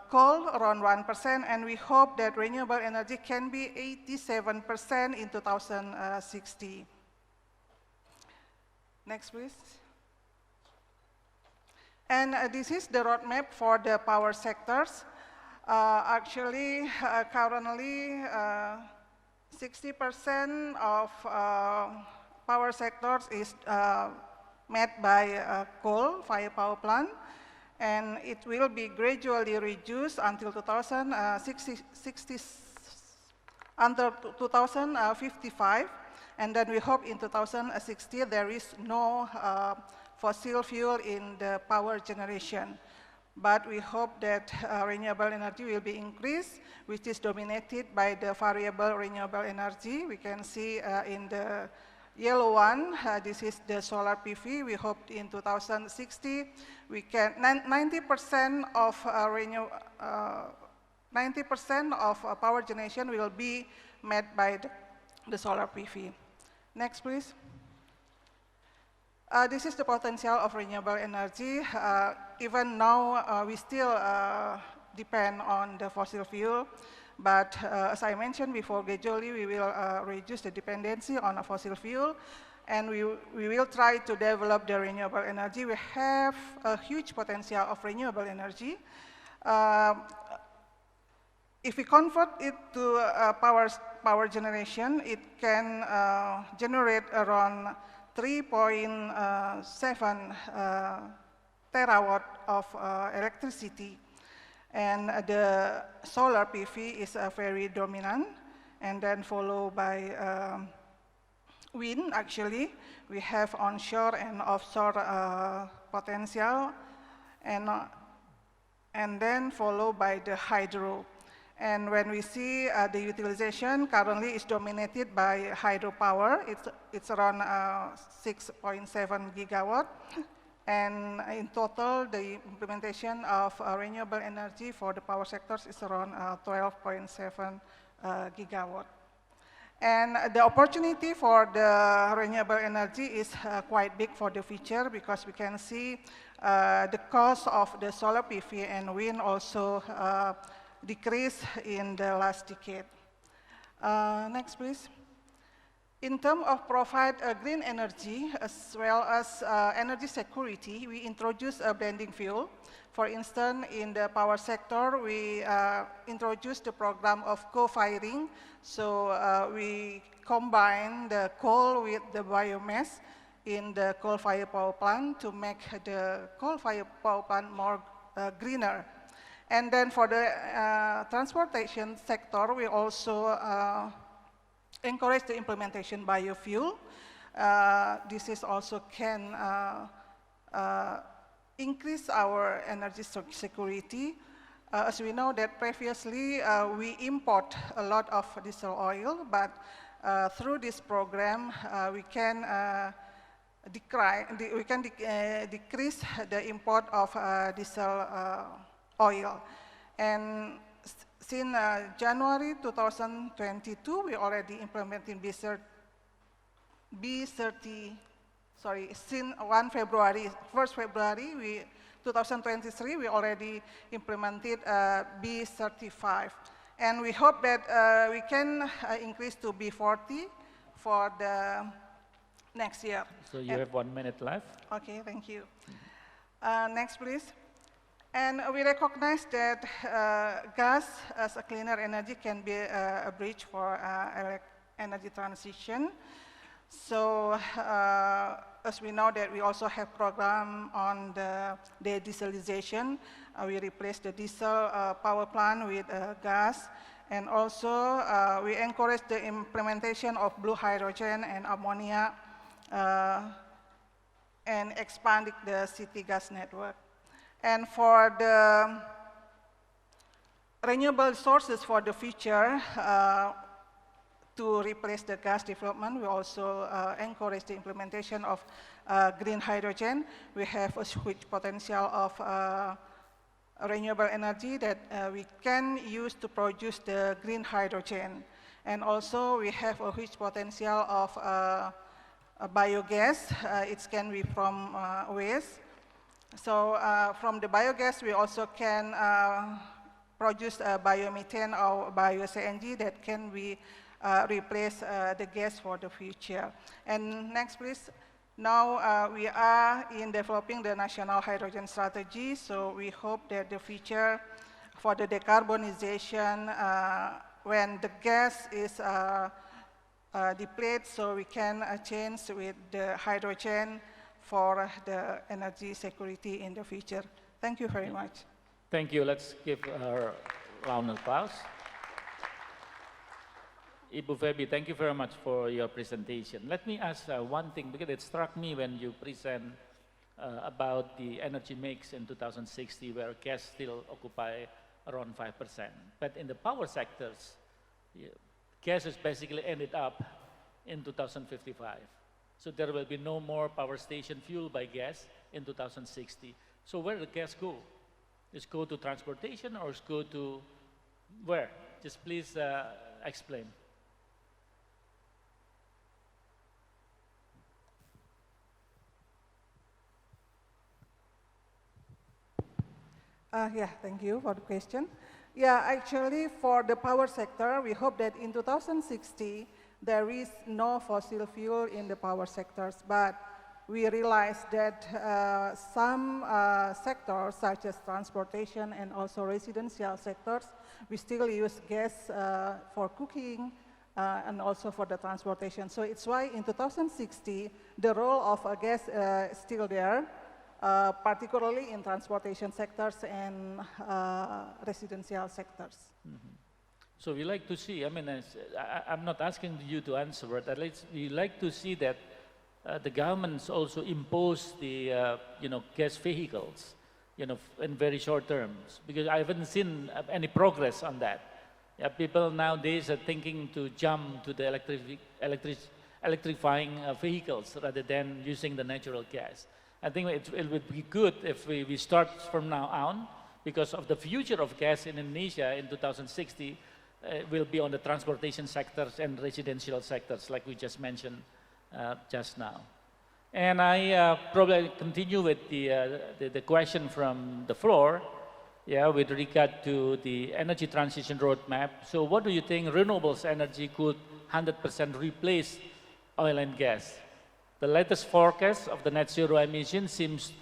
coal around 1%, and we hope that renewable energy can be 87% in 2060. Next, please. And this is the roadmap for the power sectors. Actually, currently, 60% of power sectors is met by coal-fired power plant, and it will be gradually reduced until 2055, and then we hope in 2060 there is no fossil fuel in the power generation. But we hope that renewable energy will be increased, which is dominated by the variable renewable energy. We can see in the yellow one, this is the solar PV. We hope in 2060 we can 90% of 90% of power generation will be met by the solar PV. Next, please. This is the potential of renewable energy. Even now, we still depend on the fossil fuel, but as I mentioned before, gradually we will reduce the dependency on a fossil fuel, and we will try to develop the renewable energy. We have a huge potential of renewable energy. If we convert it to power generation, it can generate around 3.7 terawatt of electricity. And the solar PV is very dominant, and then followed by wind, actually. We have onshore and offshore potential, and then followed by the hydro. And when we see the utilization, currently is dominated by hydropower. It's around 6.7 gigawatt. And in total, the implementation of renewable energy for the power sectors is around 12.7 gigawatt. And the opportunity for the renewable energy is quite big for the future, because we can see the cost of the solar PV and wind also decreased in the last decade. Next, please. In terms of provide green energy as well as energy security, we introduce a blending fuel. For instance, in the power sector, we introduced the program of co-firing. So we combine the coal with the biomass in the coal-fired power plant to make the coal-fired power plant more greener. And then for the transportation sector, we also encourage the implementation biofuel. This is also can increase our energy security. As we know that previously we import a lot of diesel oil, but through this program we can decrease the import of diesel oil. And since January 2022, we already implementing since 1st February 2023, we already implemented B35. And we hope that we can increase to B40 for the next year. So you have 1 minute left. Okay, thank you. Next, please. And we recognize that gas as a cleaner energy can be a bridge for energy transition. So as we know that we also have program on the dieselization. We replace the diesel power plant with gas. And also we encourage the implementation of blue hydrogen and ammonia and expanding the city gas network. And for the renewable sources for the future, to replace the gas development, we also encourage the implementation of green hydrogen. We have a huge potential of renewable energy that we can use to produce the green hydrogen. And also we have a huge potential of biogas. It can be from waste. So from the biogas, we also can produce biomethane or bio-CNG that can be replace the gas for the future. And next, please. Now we are in developing the national hydrogen strategy. So we hope that the future for the decarbonization, when the gas is depleted, so we can change with the hydrogen for the energy security in the future. Thank you very much. Thank you. Let's give her a round of applause. Ibu Feby, thank you very much for your presentation. Let me ask one thing, because it struck me when you present about the energy mix in 2060, where gas still occupy around 5%. But in the power sectors, gas has basically ended up in 2055. So there will be no more power station fueled by gas in 2060. So where did the gas go? Does it go to transportation or does it go to where? Just please explain. Yeah, thank you for the question. Yeah, actually for the power sector, we hope that in 2060, there is no fossil fuel in the power sectors, but we realize that some sectors, such as transportation and also residential sectors, we still use gas for cooking and also for the transportation. So it's why in 2060, the role of gas is still there. particularly in transportation sectors and residential sectors. So we like to see, I mean, I'm not asking you to answer, but at least we like to see that the governments also impose the, gas vehicles, in very short terms, because I haven't seen any progress on that. Yeah, people nowadays are thinking to jump to the electrifying vehicles rather than using the natural gas. I think it would be good if we start from now on, because of the future of gas in Indonesia in 2060 will be on the transportation sectors and residential sectors, like we just mentioned just now. And I probably continue with the question from the floor, with regard to the energy transition roadmap. So what do you think renewables energy could 100% replace oil and gas? The latest forecast of the net zero emission seems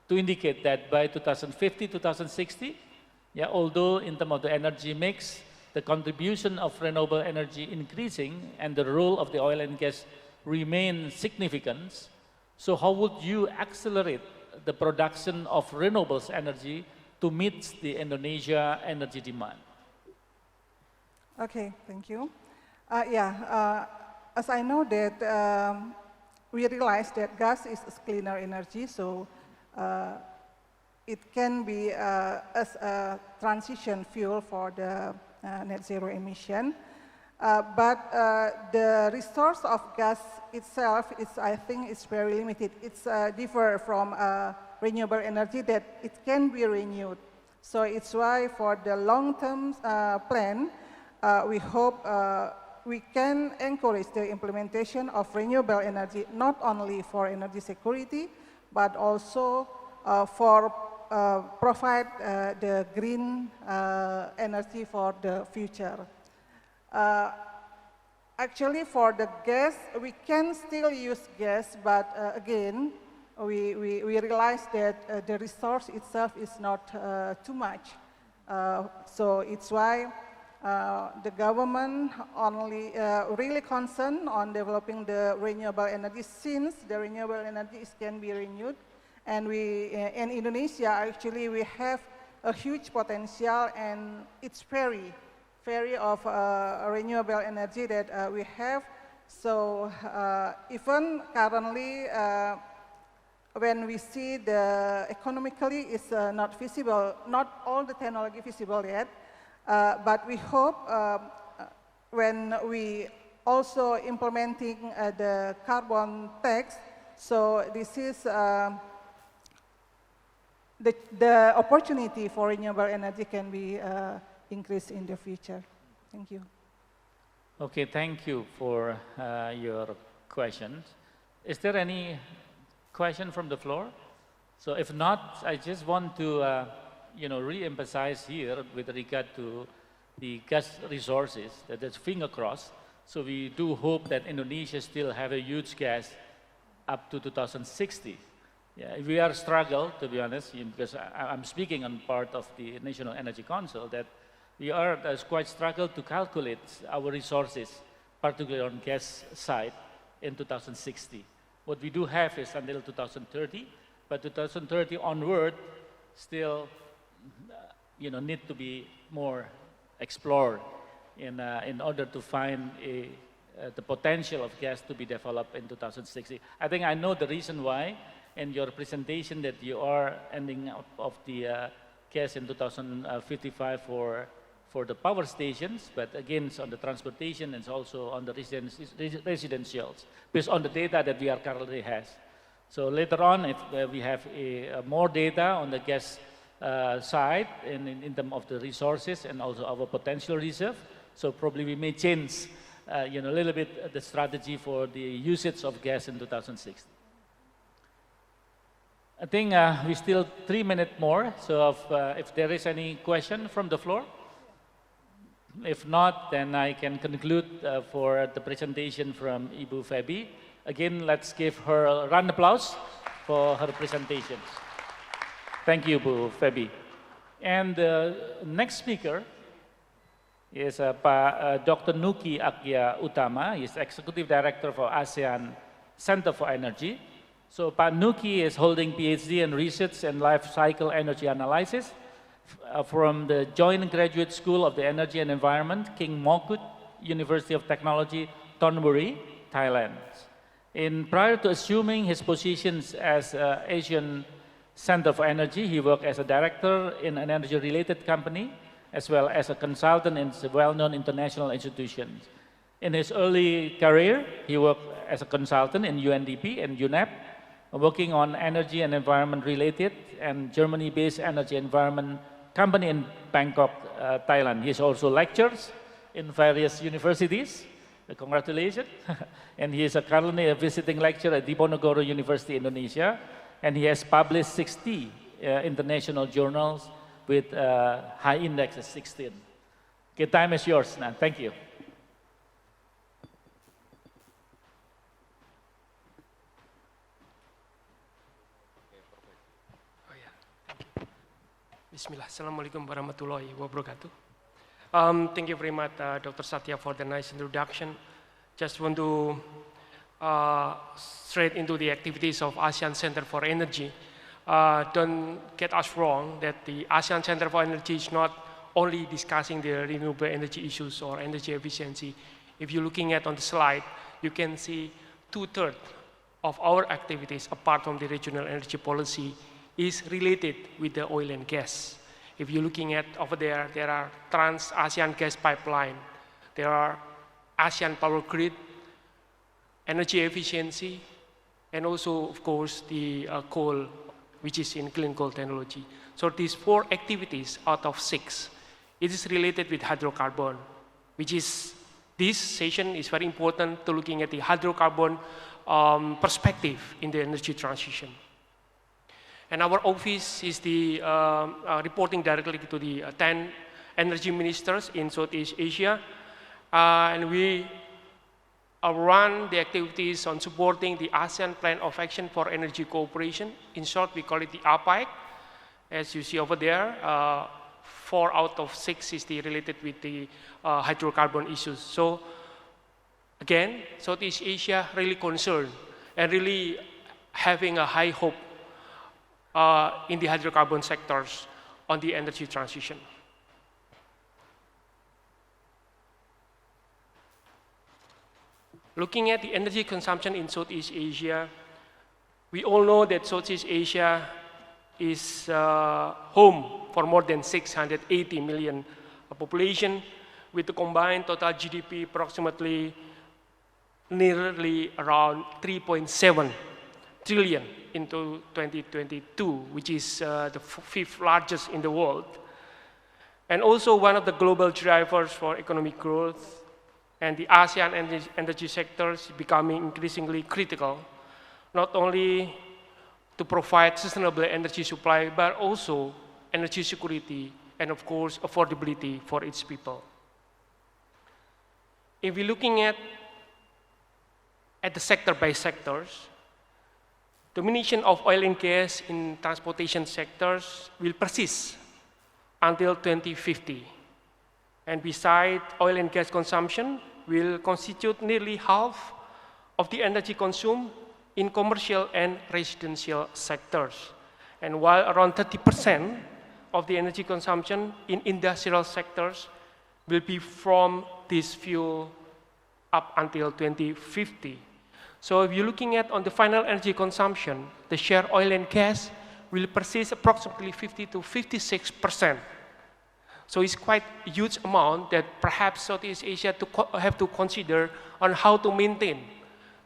to indicate that by 2050, 2060, although in terms of the energy mix, the contribution of renewable energy increasing and the role of the oil and gas remain significant. So how would you accelerate the production of renewables energy to meet the Indonesia energy demand? Okay, thank you. As I know that we realize that gas is cleaner energy, so it can be as a transition fuel for the net zero emission. But the resource of gas itself is, I think, is very limited. It's different from renewable energy that it can be renewed. So it's why for the long-term plan, we hope we can encourage the implementation of renewable energy, not only for energy security, but also for provide the green energy for the future. Actually, for the gas, we can still use gas, but again, we realize that the resource itself is not too much. So it's why the government only really concerned on developing the renewable energy, since the renewable energy can be renewed. And we, in Indonesia, actually, we have a huge potential, and it's very of renewable energy that we have. So even currently, when we see the economically is not feasible, not all the technology feasible yet, but we hope when we also implementing the carbon tax, so this is the opportunity for renewable energy can be increased in the future. Thank you. Okay, thank you for your questions. Is there any question from the floor? So if not, I just want to re-emphasize here with regard to the gas resources, that it's finger crossed. So we do hope that Indonesia still have a huge gas up to 2060. Yeah, we are struggle, to be honest, because I'm speaking on part of the National Energy Council, that we are quite struggle to calculate our resources, particularly on gas side, in 2060. What we do have is until 2030, but 2030 onward still, need to be more explored in order to find the potential of gas to be developed in 2060. I think I know the reason why in your presentation that you are ending up of the gas in 2055 for the power stations, but again, it's on the transportation and it's also on the residentials, based on the data that we are currently has. So later on, if we have more data on the gas side in terms of the resources and also our potential reserve, so probably we may change, a little bit the strategy for the usage of gas in 2060. I think we still 3 minutes more, so if there is any question from the floor. If not, then I can conclude for the presentation from Ibu Feby. Again, let's give her a round of applause for her presentations. Thank you, Ibu Feby. And the next speaker is Dr. Nuki Agya Utama. He's Executive Director for ASEAN Center for Energy. So Pak Nuki is holding Ph.D. in Research and Life Cycle Energy Analysis from the Joint Graduate School of the Energy and Environment, King Mokut University of Technology, Thonburi, Thailand. Prior to assuming his positions as Asian Center for Energy, he worked as a director in an energy-related company, as well as a consultant in well-known international institutions. In his early career, he worked as a consultant in UNDP and UNEP, working on energy and environment-related and Germany-based energy environment company in Bangkok, Thailand. He also lectures in various universities. Congratulations. And he is currently a visiting lecturer at Diponegoro University, Indonesia. And he has published 60 international journals with high index of 16. Okay, time is yours now. Thank you. Bismillah. Assalamualaikum warahmatullahi wabarakatuh. Thank you very much, Dr. Satya, for the nice introduction. Just want to straight into the activities of ASEAN Center for Energy. Don't get us wrong that the ASEAN Center for Energy is not only discussing the renewable energy issues or energy efficiency. If you're looking at on the slide, you can see 2/3 of our activities, apart from the regional energy policy, is related with the oil and gas. If you're looking at over there, there are Trans-ASEAN gas pipeline, there are ASEAN power grid, energy efficiency, and also, of course, the coal, which is in clean coal technology. So these 4 activities out of 6, it is related with hydrocarbon, which is, this session is very important to looking at the hydrocarbon perspective in the energy transition. And our office is the reporting directly to the 10 energy ministers in Southeast Asia. And we run the activities on supporting the ASEAN Plan of Action for Energy Cooperation. In short, we call it the APAC. As you see over there, 4 out of 6 is related with the hydrocarbon issues. So again, Southeast Asia really concerned and really having a high hope in the hydrocarbon sectors on the energy transition. Looking at the energy consumption in Southeast Asia, we all know that Southeast Asia is home for more than 680 million population, with the combined total GDP approximately nearly around 3.7 trillion into 2022, which is the 5th largest in the world. And also one of the global drivers for economic growth, and the ASEAN energy sectors becoming increasingly critical, not only to provide sustainable energy supply, but also energy security and, of course, affordability for its people. If we're looking at the sector by sectors, domination of oil and gas in transportation sectors will persist until 2050. And besides, oil and gas consumption will constitute nearly half of the energy consumed in commercial and residential sectors. And while around 30% of the energy consumption in industrial sectors will be from this fuel up until 2050. So if you're looking at on the final energy consumption, the share oil and gas will persist approximately 50 to 56%. So it's quite a huge amount that perhaps Southeast Asia have to consider on how to maintain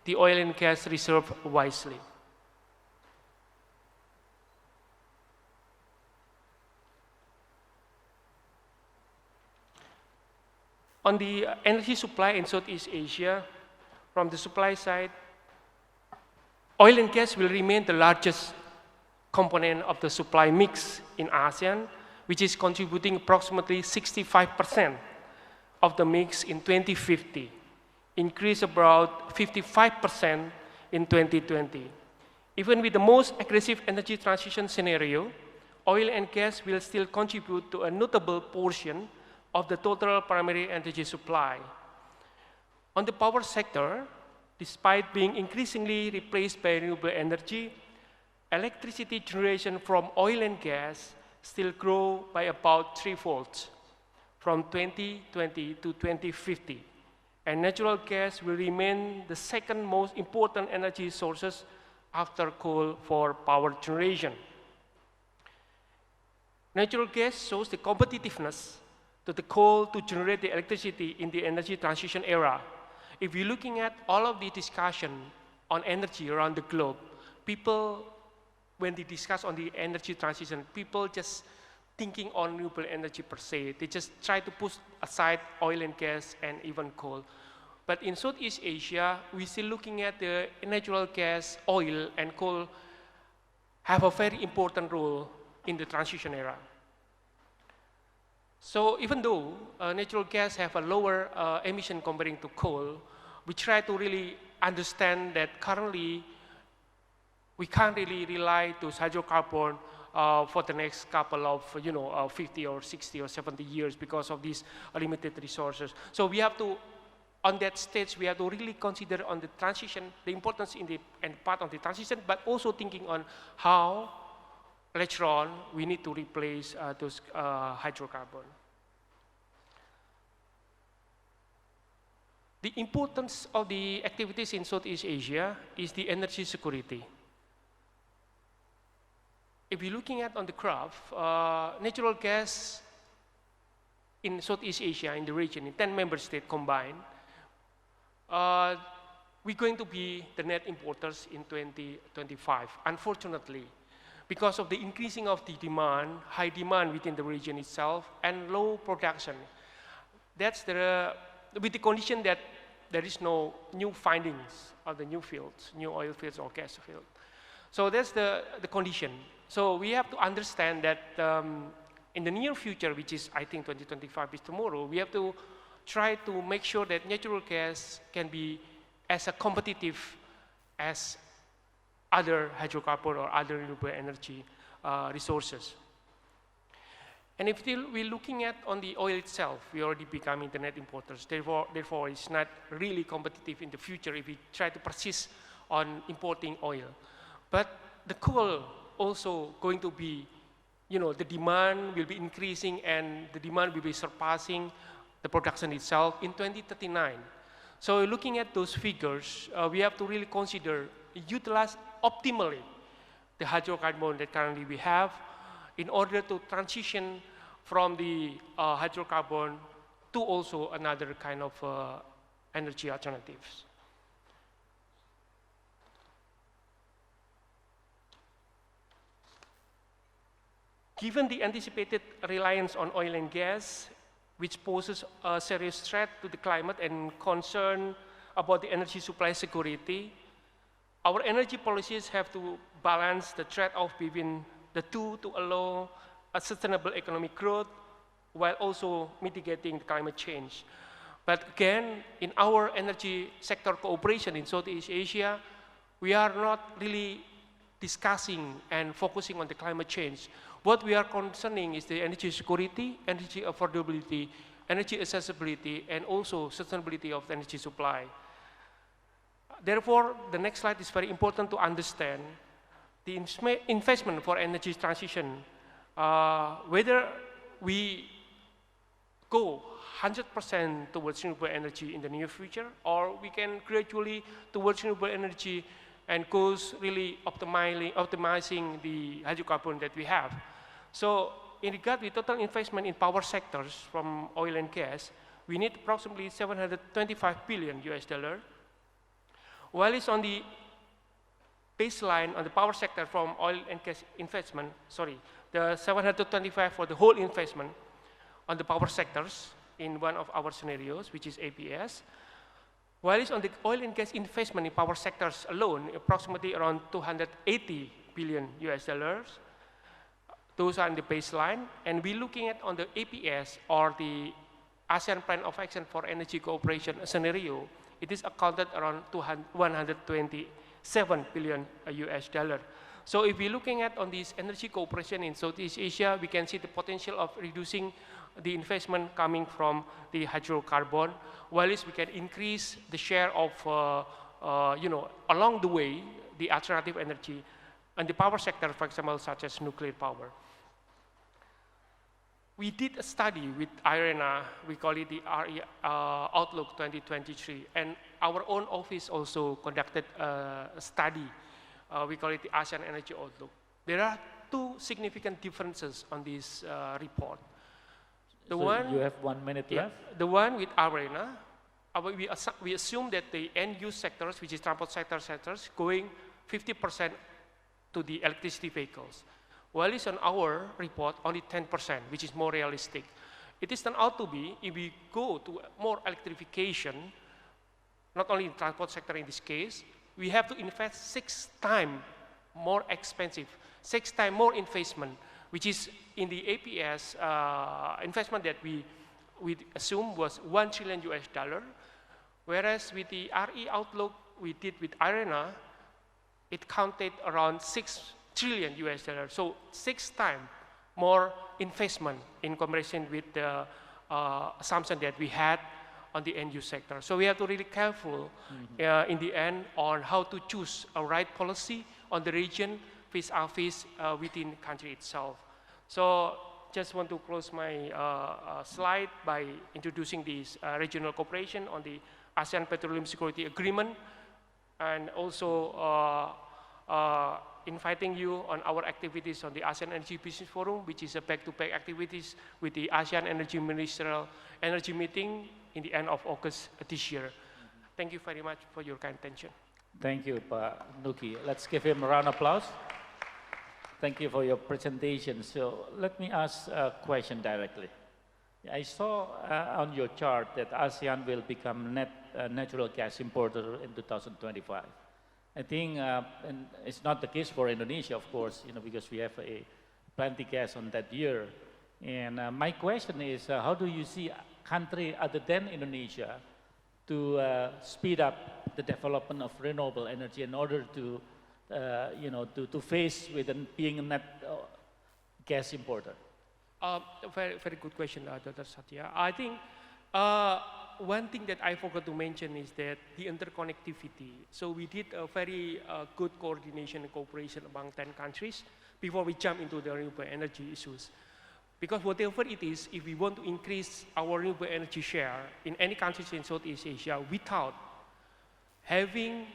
the oil and gas reserve wisely. On the energy supply in Southeast Asia, from the supply side, oil and gas will remain the largest component of the supply mix in ASEAN, which is contributing approximately 65% of the mix in 2050, increase about 55% in 2020. Even with the most aggressive energy transition scenario, oil and gas will still contribute to a notable portion of the total primary energy supply. On the power sector, despite being increasingly replaced by renewable energy, electricity generation from oil and gas still grow by about threefold from 2020 to 2050. And natural gas will remain the second most important energy sources after coal for power generation. Natural gas shows the competitiveness to the coal to generate the electricity in the energy transition era. If you're looking at all of the discussion on energy around the globe, people, when they discuss on the energy transition, people just thinking on renewable energy per se. They just try to push aside oil and gas and even coal. But in Southeast Asia, we're still looking at the natural gas, oil, and coal have a very important role in the transition era. So even though natural gas have a lower emission comparing to coal, we try to really understand that currently we can't really rely to hydrocarbon for the next couple of 50 or 60 or 70 years because of these limited resources. So we have to, on that stage, we have to really consider on the transition, the importance in the and part of the transition, but also thinking on how later on we need to replace those hydrocarbon. The importance of the activities in Southeast Asia is the energy security. If you're looking at on the graph, natural gas in Southeast Asia, in the region, in 10 member states combined, we're going to be the net importers in 2025, unfortunately, because of the increasing of the demand, high demand within the region itself, and low production. That's with the condition that there is no new findings of the new fields, new oil fields or gas fields. So that's the condition. So we have to understand that in the near future, which is I think 2025 is tomorrow, we have to try to make sure that natural gas can be as competitive as other hydrocarbon or other renewable energy resources. And if we're looking at on the oil itself, we already become the net importers. Therefore, it's not really competitive in the future if we try to persist on importing oil. But the coal also going to be, the demand will be increasing and the demand will be surpassing the production itself in 2039. So looking at those figures, we have to really consider utilize optimally the hydrocarbon that currently we have in order to transition from the hydrocarbon to also another kind of energy alternatives. Given the anticipated reliance on oil and gas, which poses a serious threat to the climate and concern about the energy supply security, our energy policies have to balance the trade-off between the two to allow a sustainable economic growth while also mitigating the climate change. But again, in our energy sector cooperation in Southeast Asia, we are not really discussing and focusing on the climate change. What we are concerning is the energy security, energy affordability, energy accessibility, and also sustainability of the energy supply. Therefore, the next slide is very important to understand the investment for energy transition, whether we go 100% towards renewable energy in the near future, or we can gradually towards renewable energy and goes really optimizing the hydrocarbon that we have. So in regard with total investment in power sectors from oil and gas, we need approximately $725 billion US, while it's on the baseline on the power sector from oil and gas investment, the 725 for the whole investment on the power sectors in one of our scenarios, which is APS, while it's on the oil and gas investment in power sectors alone, approximately around $280 billion US. Those are in the baseline, and we're looking at on the APS or the ASEAN Plan of Action for Energy Cooperation scenario, it is accounted around $127 billion US. So if we're looking at on this energy cooperation in Southeast Asia, we can see the potential of reducing the investment coming from the hydrocarbon, while we can increase the share of along the way, the alternative energy and the power sector, for example, such as nuclear power. We did a study with IRENA, we call it the RE Outlook 2023, and our own office also conducted a study, we call it the ASEAN Energy Outlook. There are two significant differences on this report. You have 1 minute left? The one with IRENA, we assume that the end-use sectors, which is transport sectors, going 50% to the electricity vehicles. While it's on our report, only 10%, which is more realistic. It is turned out to be, if we go to more electrification, not only in transport sector in this case, we have to invest 6 times more expensive, 6 times more investment, which is in the APS investment that we assume was $1 trillion, whereas with the RE Outlook we did with IRENA, it counted around $6 trillion. So 6 times more investment in comparison with the assumption that we had on the end-use sector. So we have to really careful in the end on how to choose a right policy on the region vis-a-vis within the country itself. So just want to close my slide by introducing this regional cooperation on the ASEAN Petroleum Security Agreement, and also inviting you on our activities on the ASEAN Energy Business Forum, which is a back-to-back activities with the ASEAN Energy Ministerial Energy Meeting in the end of August this year. Thank you very much for your kind attention. Thank you, Pak Nuki. Let's give him a round of applause. Thank you for your presentation. So let me ask a question directly. I saw on your chart that ASEAN will become net natural gas importer in 2025. I think and it's not the case for Indonesia, of course, because we have a plenty gas on that year. And my question is, how do you see a country other than Indonesia to speed up the development of renewable energy in order to, to face with being a net gas importer? Very, very good question, Dr. Satya. I think one thing that I forgot to mention is that the interconnectivity. So we did a very good coordination and cooperation among 10 countries before we jump into the renewable energy issues. Because whatever it is, if we want to increase our renewable energy share in any countries in Southeast Asia without having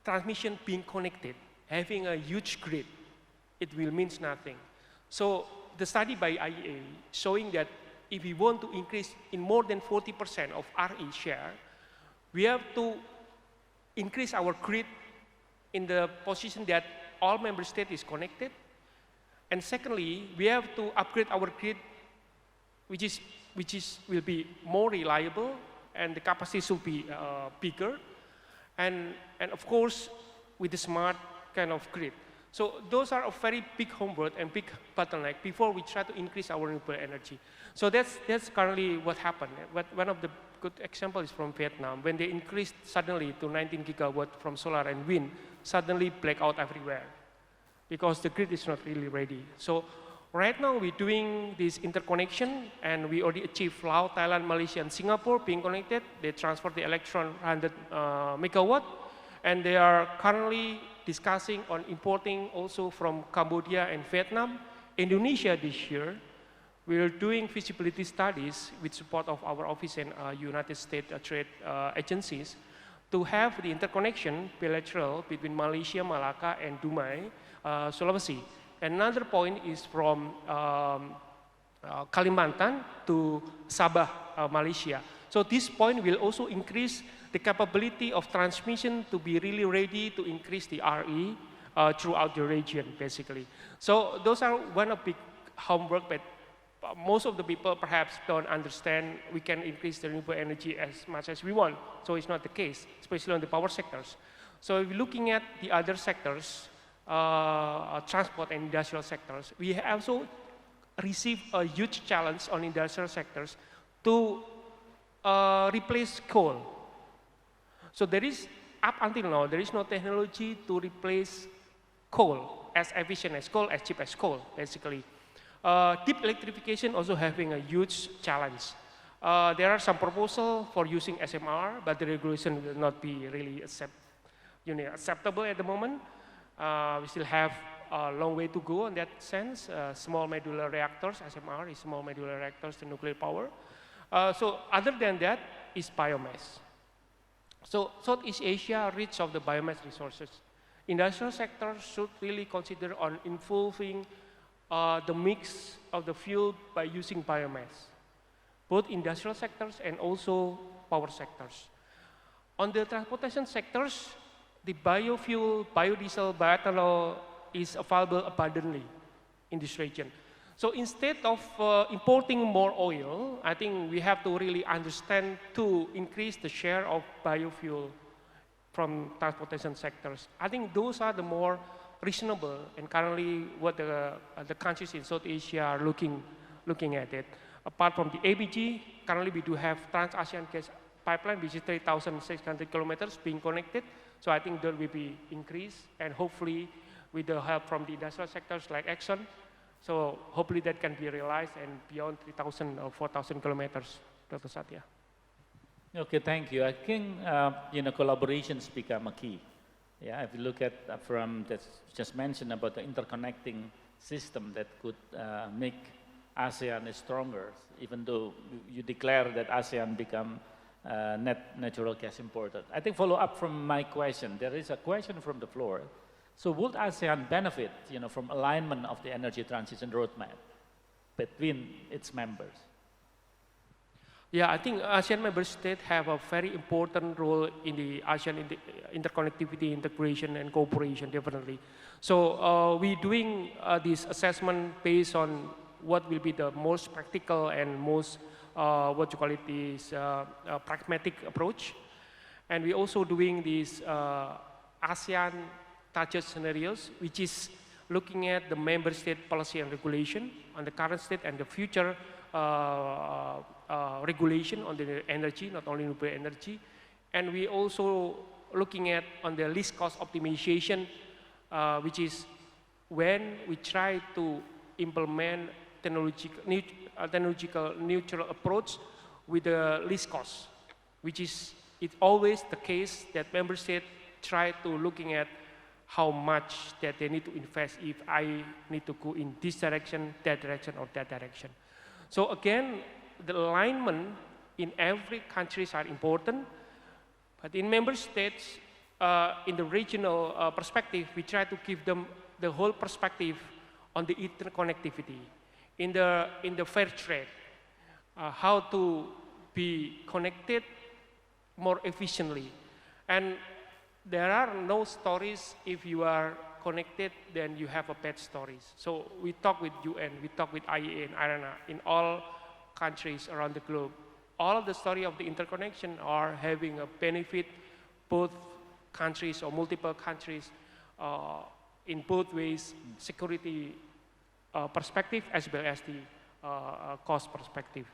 transmission being connected, having a huge grid, it will mean nothing. So the study by IEA showing that if we want to increase in more than 40% of RE share, we have to increase our grid in the position that all member states is connected. And secondly, we have to upgrade our grid, which will be more reliable, and the capacity should be bigger, and of course with the smart kind of grid. So those are a very big homework and big bottleneck before we try to increase our renewable energy. So that's currently what happened. One of the good examples is from Vietnam. When they increased suddenly to 19 gigawatt from solar and wind, suddenly blackout everywhere because the grid is not really ready. So right now we're doing this interconnection, and we already achieved Laos, Thailand, Malaysia, and Singapore being connected. They transfer the electron 100 megawatt, and they are currently discussing on importing also from Cambodia and Vietnam. Indonesia this year, we are doing feasibility studies with support of our office and United States trade agencies to have the interconnection bilateral between Malaysia, Malacca, and Dumai, Sulawesi. Another point is from Kalimantan to Sabah, Malaysia. So this point will also increase the capability of transmission to be really ready to increase the RE throughout the region, basically. So those are one of big homework, but most of the people perhaps don't understand we can increase the renewable energy as much as we want. So it's not the case, especially on the power sectors. So if you're looking at the other sectors, transport and industrial sectors, we also receive a huge challenge on industrial sectors to replace coal. So there is, up until now, there is no technology to replace coal as efficient as coal, as cheap as coal, basically. Deep electrification also having a huge challenge. There are some proposals for using SMR, but the regulation will not be really acceptable at the moment. We still have a long way to go in that sense. Small modular reactors, SMR is small modular reactors to nuclear power. So other than that is biomass. So Southeast Asia rich of the biomass resources. Industrial sectors should really consider on involving the mix of the fuel by using biomass, both industrial sectors and also power sectors. On the transportation sectors, the biofuel, biodiesel, bioethanol is available abundantly in this region. So instead of importing more oil, I think we have to really understand to increase the share of biofuel from transportation sectors. I think those are the more reasonable and currently what the countries in South Asia are looking at it. Apart from the ABG, currently we do have Trans-ASEAN gas pipeline, which is 3,600 kilometers being connected. So I think there will be increase, and hopefully with the help from the industrial sectors like Exxon, so hopefully that can be realized and beyond 3,000 or 4,000 kilometers, Dr. Satya. Okay, thank you. I think collaborations become a key. Yeah, if you look at from that just mentioned about the interconnecting system that could make ASEAN stronger, even though you declare that ASEAN become net natural gas importer. I think follow up from my question, there is a question from the floor. So would ASEAN benefit, from alignment of the energy transition roadmap between its members? Yeah, I think ASEAN member states have a very important role in the ASEAN interconnectivity, integration, and cooperation, definitely. So we're doing this assessment based on what will be the most practical and most, pragmatic approach. And we're also doing these ASEAN target scenarios, which is looking at the member state policy and regulation on the current state and the future regulation on the energy, not only nuclear energy. And we also looking at on the least cost optimization, which is when we try to implement technological neutral approach with the least cost, which is it's always the case that member states try to looking at how much that they need to invest if I need to go in this direction, that direction, or that direction. So again, the alignment in every countries are important, but in member states, in the regional perspective, we try to give them the whole perspective on the interconnectivity, in the fair trade, how to be connected more efficiently. And there are no stories if you are connected, then you have a bad stories. So we talk with UN, we talk with IEA and IRENA in all countries around the globe. All of the story of the interconnection are having a benefit, both countries or multiple countries in both ways, security perspective as well as the cost perspective.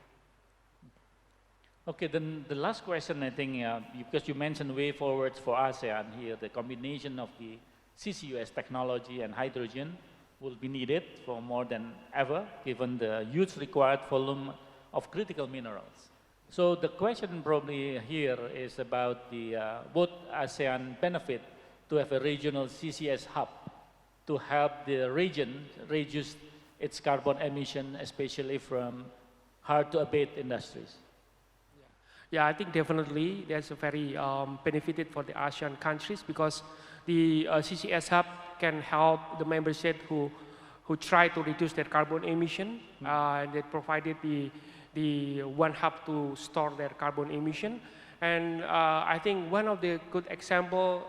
Okay, then the last question, I think, because you mentioned way forwards for ASEAN here, the combination of the CCUS technology and hydrogen will be needed for more than ever, given the huge required volume of critical minerals. So the question probably here is about the both ASEAN benefit to have a regional CCS hub to help the region reduce its carbon emission, especially from hard-to-abate industries. Yeah, I think definitely there's a very benefited for the ASEAN countries because the CCS hub can help the member states who try to reduce their carbon emission. They provided the one hub to store their carbon emission. And I think one of the good example,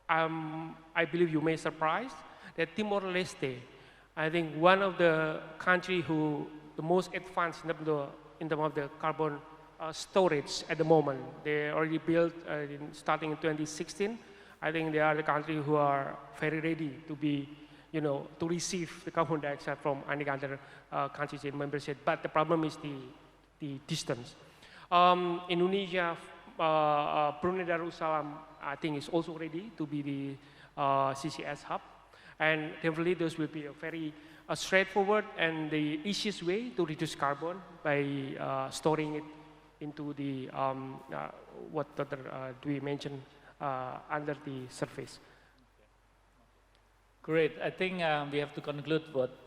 I believe you may surprise, that Timor-Leste, I think one of the country who the most advanced in terms of the carbon storage at the moment. They already built starting in 2016. I think they are the country who are very ready to be, to receive the carbon dioxide from any other countries in member state. But the problem is the distance. Indonesia, Brunei Darussalam, I think is also ready to be the CCS hub. And definitely those will be a very straightforward and the easiest way to reduce carbon by storing it into the what other do we mention under the surface. Great. I think we have to conclude what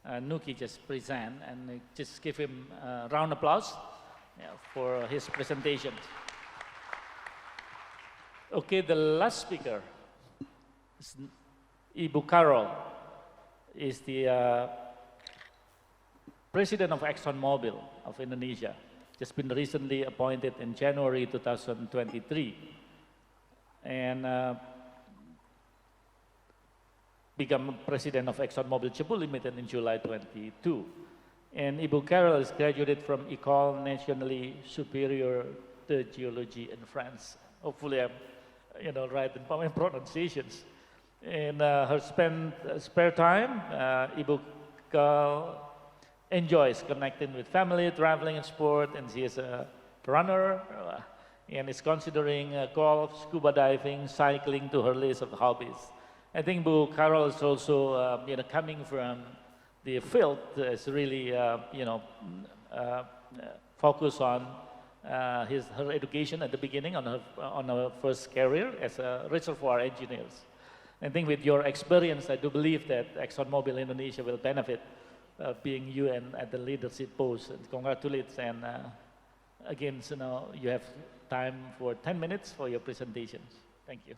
Nuki just present, and just give him a round of applause for his presentation. Okay, the last speaker is Ibu Carole, is the president of ExxonMobil of Indonesia. Just been recently appointed in January 2023, and become president of ExxonMobil Cebu Limited in July 22. And Ibu Carole is graduated from École Nationale Supérieure de Géologie in France. Hopefully I'm right in my pronunciations. In her spare time, Ibu Carole enjoys connecting with family, traveling and sport, and she is a runner and is considering golf, scuba diving, cycling to her list of hobbies. I think Ibu Carole is also coming from the field is really focused on her education at the beginning on her first career as a reservoir engineer. I think with your experience, I do believe that ExxonMobil Indonesia will benefit being you and at the leadership post. And congratulations, and again, so now you have time for 10 minutes for your presentations. Thank you.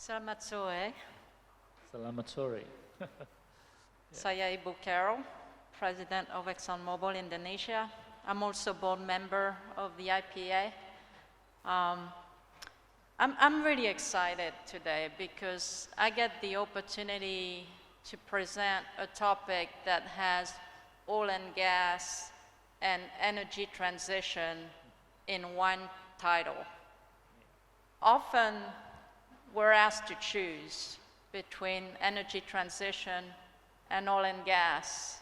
Selamat sore. Selamat sore. Saya Ibu Carole, President of ExxonMobil Indonesia. I'm also board member of the IPA. I'm really excited today because I get the opportunity to present a topic that has oil and gas and energy transition in one title. Often, we're asked to choose between energy transition and oil and gas.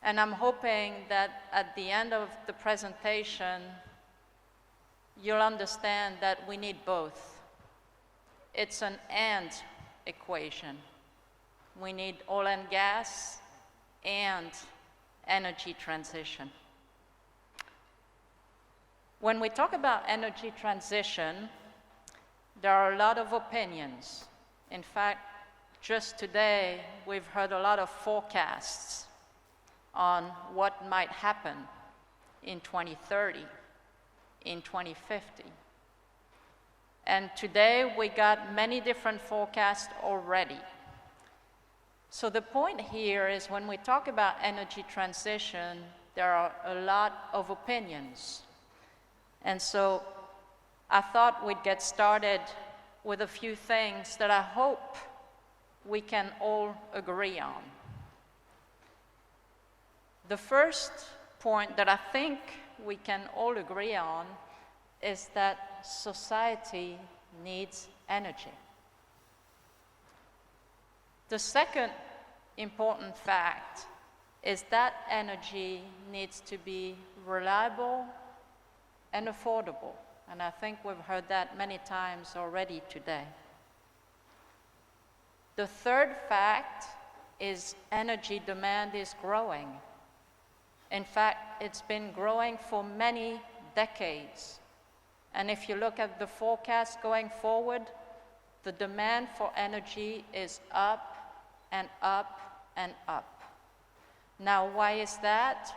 And I'm hoping that at the end of the presentation, you'll understand that we need both. It's an and equation. We need oil and gas and energy transition. When we talk about energy transition, there are a lot of opinions. In fact, just today, we've heard a lot of forecasts on what might happen in 2030, in 2050. And today, we got many different forecasts already. So the point here is when we talk about energy transition, there are a lot of opinions. And so I thought we'd get started with a few things that I hope we can all agree on. The first point that I think we can all agree on is that society needs energy. The second important fact is that energy needs to be reliable and affordable. And I think we've heard that many times already today. The third fact is energy demand is growing. In fact, it's been growing for many decades. And if you look at the forecast going forward, the demand for energy is up and up and up. Now, why is that?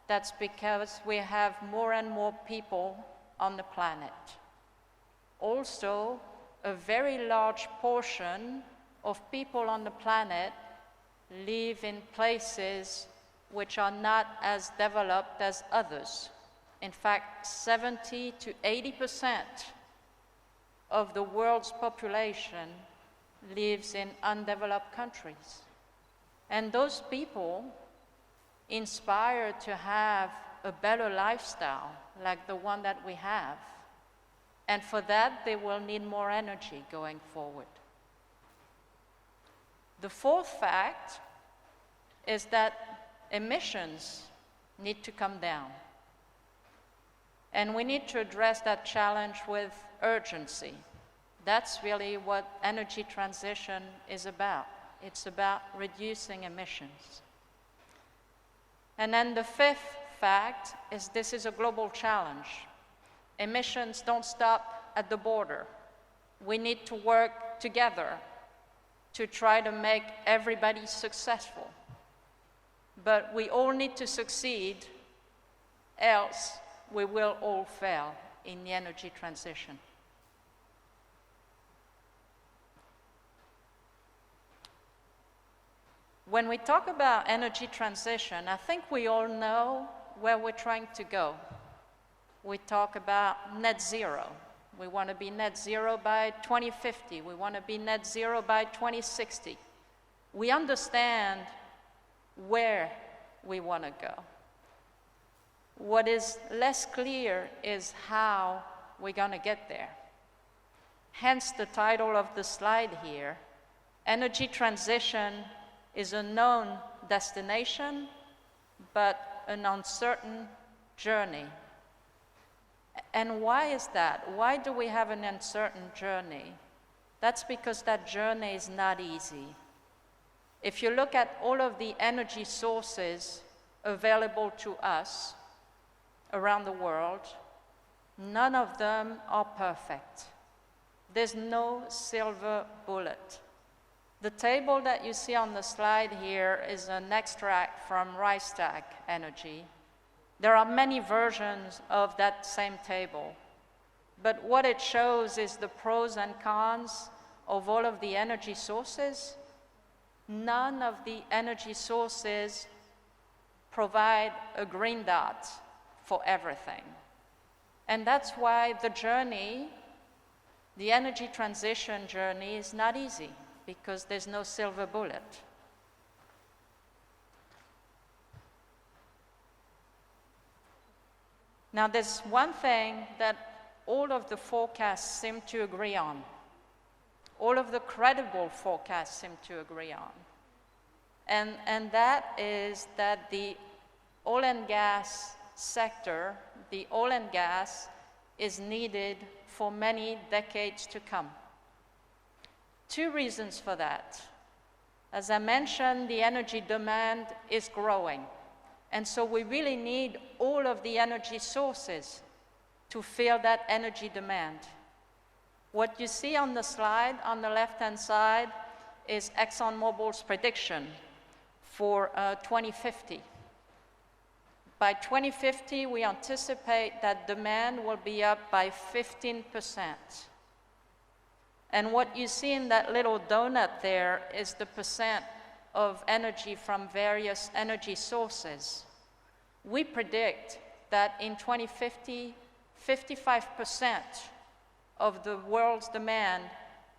That's because we have more and more people on the planet. Also, a very large portion of people on the planet live in places which are not as developed as others. In fact, 70 to 80% of the world's population lives in undeveloped countries. And those people inspire to have a better lifestyle like the one that we have. And for that, they will need more energy going forward. The fourth fact is that emissions need to come down. And we need to address that challenge with urgency. That's really what energy transition is about. It's about reducing emissions. And then the fifth fact is this is a global challenge. Emissions don't stop at the border. We need to work together to try to make everybody successful. But we all need to succeed, else we will all fail in the energy transition. When we talk about energy transition, I think we all know where we're trying to go. We talk about net zero. We want to be net zero by 2050. We want to be net zero by 2060. We understand where we want to go. What is less clear is how we're going to get there. Hence the title of the slide here. Energy transition is a known destination, but an uncertain journey. And why is that? Why do we have an uncertain journey? That's because that journey is not easy. If you look at all of the energy sources available to us around the world, none of them are perfect. There's no silver bullet. The table that you see on the slide here is an extract from Reichstag Energy. There are many versions of that same table, but what it shows is the pros and cons of all of the energy sources. None of the energy sources provide a green dot for everything. And that's why the journey, the energy transition journey, is not easy, because there's no silver bullet. Now, there's one thing that all of the forecasts seem to agree on. All of the credible forecasts seem to agree on. And that is that the oil and gas sector, the oil and gas, is needed for many decades to come. Two reasons for that. As I mentioned, the energy demand is growing. And so we really need all of the energy sources to fill that energy demand. What you see on the slide on the left-hand side is ExxonMobil's prediction for 2050. By 2050, we anticipate that demand will be up by 15%. And what you see in that little donut there is the percent of energy from various energy sources. We predict that in 2050, 55% of the world's demand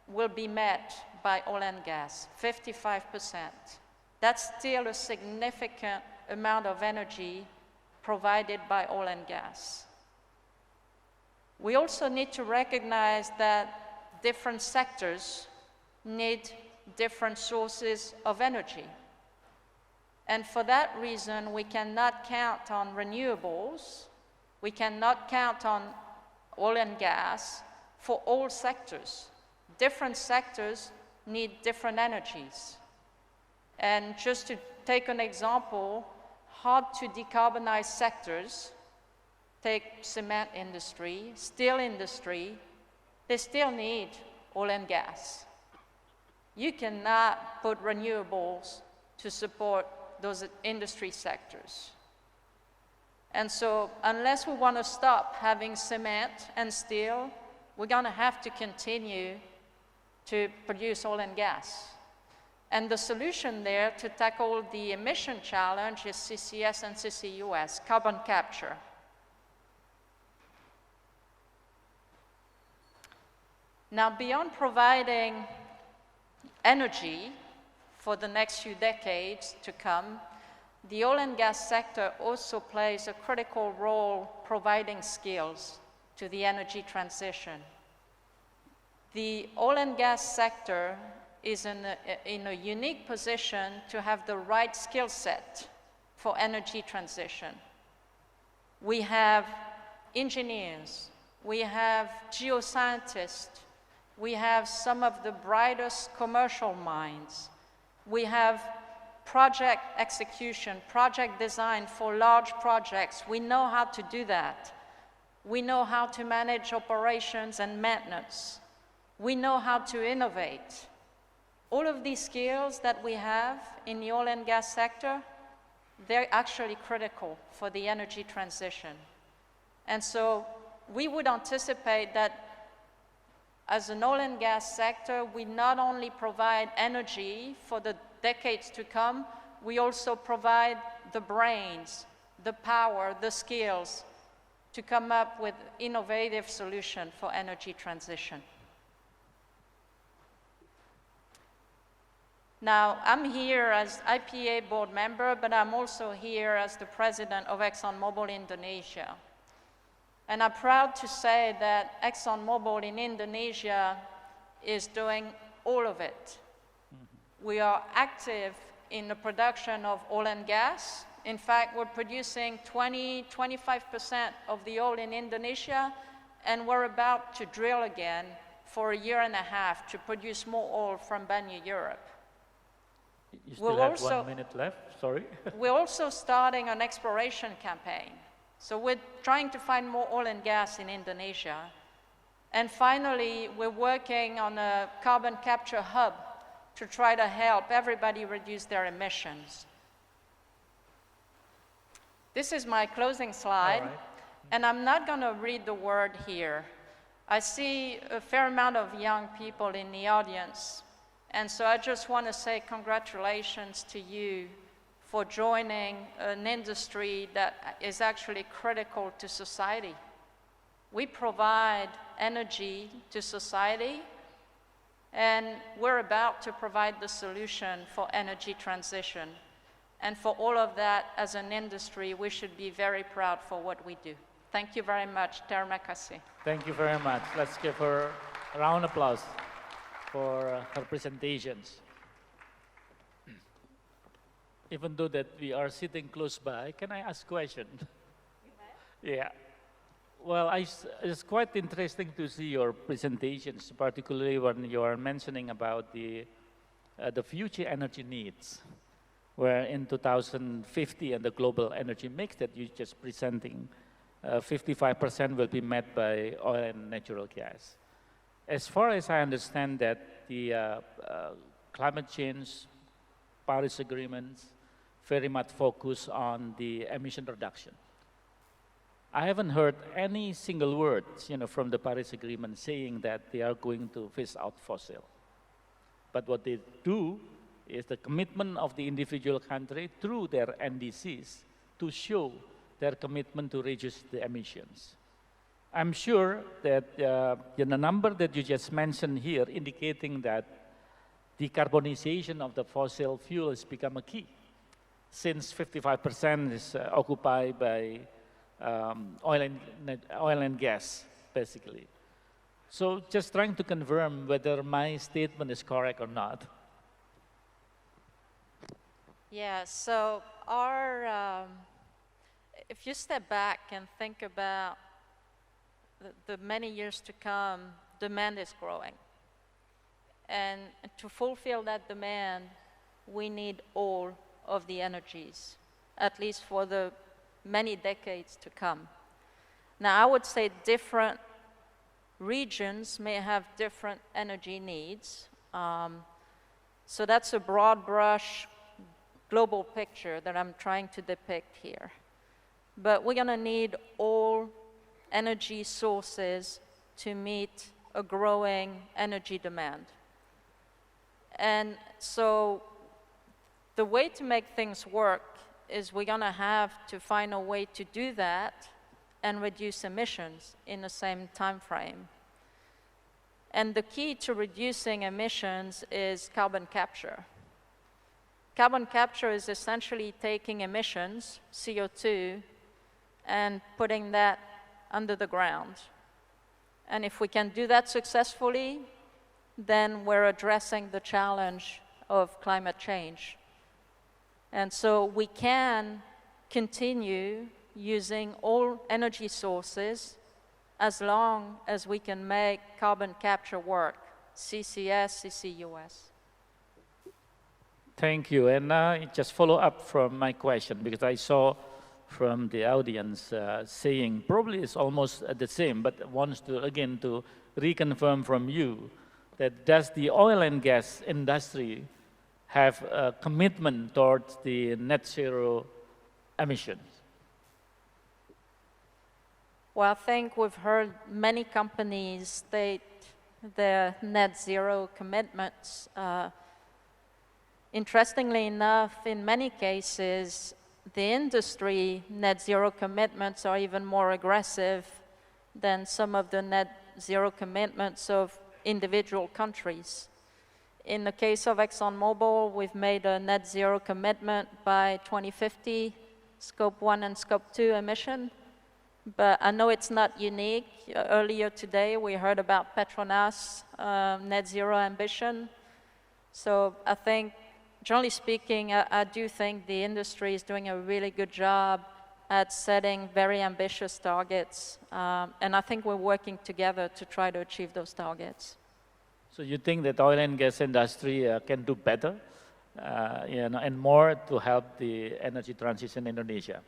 will be met by oil and gas, 55%. That's still a significant amount of energy provided by oil and gas. We also need to recognize that different sectors need different sources of energy. And for that reason, we cannot count on renewables, we cannot count on oil and gas for all sectors. Different sectors need different energies. And just to take an example, hard to decarbonize sectors, take cement industry, steel industry, they still need oil and gas. You cannot put renewables to support those industry sectors. And so unless we want to stop having cement and steel, we're going to have to continue to produce oil and gas. And the solution there to tackle the emission challenge is CCS and CCUS, carbon capture. Now, beyond providing energy for the next few decades to come, the oil and gas sector also plays a critical role providing skills to the energy transition. The oil and gas sector is in a unique position to have the right skill set for energy transition. We have engineers, we have geoscientists, we have some of the brightest commercial minds, we have project execution, project design for large projects. We know how to do that. We know how to manage operations and maintenance. We know how to innovate. All of these skills that we have in the oil and gas sector, they're actually critical for the energy transition. And so we would anticipate that as an oil and gas sector, we not only provide energy for the decades to come, we also provide the brains, the power, the skills to come up with innovative solutions for energy transition. Now, I'm here as IPA board member, but I'm also here as the president of ExxonMobil Indonesia. And I'm proud to say that ExxonMobil in Indonesia is doing all of it. We are active in the production of oil and gas. In fact, we're producing 25% of the oil in Indonesia, and we're about to drill again for 1.5 years to produce more oil from Banyu, Europe. You still have 1 minute left, sorry. We're also starting an exploration campaign. So we're trying to find more oil and gas in Indonesia. And finally, we're working on a carbon capture hub to try to help everybody reduce their emissions. This is my closing slide, and I'm not going to read the word here. I see a fair amount of young people in the audience, and so I just want to say congratulations to you for joining an industry that is actually critical to society. We provide energy to society, and we're about to provide the solution for energy transition. And for all of that, as an industry, we should be very proud for what we do. Thank you very much. Terima kasih. Thank you very much. Let's give her a round of applause for her presentations. Even though that we are sitting close by, can I ask a question? Yeah. Well, it's quite interesting to see your presentations, particularly when you are mentioning about the future energy needs, where in 2050 and the global energy mix that you're just presenting, 55% will be met by oil and natural gas. As far as I understand that the climate change, Paris agreements, very much focus on the emission reduction. I haven't heard any single word, from the Paris Agreement saying that they are going to phase out fossil. But what they do is the commitment of the individual country through their NDCs to show their commitment to reduce the emissions. I'm sure that the number that you just mentioned here indicating that decarbonization of the fossil fuel has become a key, since 55% is occupied by oil and gas, basically. So just trying to confirm whether my statement is correct or not. Yeah, so if you step back and think about the many years to come, demand is growing. And to fulfill that demand, we need all of the energies, at least for the many decades to come. Now, I would say different regions may have different energy needs. So that's a broad brush global picture that I'm trying to depict here. But we're going to need all energy sources to meet a growing energy demand. And so the way to make things work is we're going to have to find a way to do that and reduce emissions in the same time frame. And the key to reducing emissions is carbon capture. Carbon capture is essentially taking emissions, CO2, and putting that under the ground. And if we can do that successfully, then we're addressing the challenge of climate change. And so we can continue using all energy sources as long as we can make carbon capture work, CCS, CCUS. Thank you. And just follow up from my question, because I saw from the audience saying probably it's almost the same, but wants to, again, to reconfirm from you that does the oil and gas industry have a commitment towards the net zero emissions? Well, I think we've heard many companies state their net zero commitments. Interestingly enough, in many cases, the industry net zero commitments are even more aggressive than some of the net zero commitments of individual countries. In the case of ExxonMobil, we've made a net zero commitment by 2050, Scope 1 and Scope 2 emission. But I know it's not unique. Earlier today, we heard about Petronas' net zero ambition. So I think, generally speaking, I do think the industry is doing a really good job at setting very ambitious targets. And I think we're working together to try to achieve those targets. So you think that oil and gas industry can do better and more to help the energy transition in Indonesia?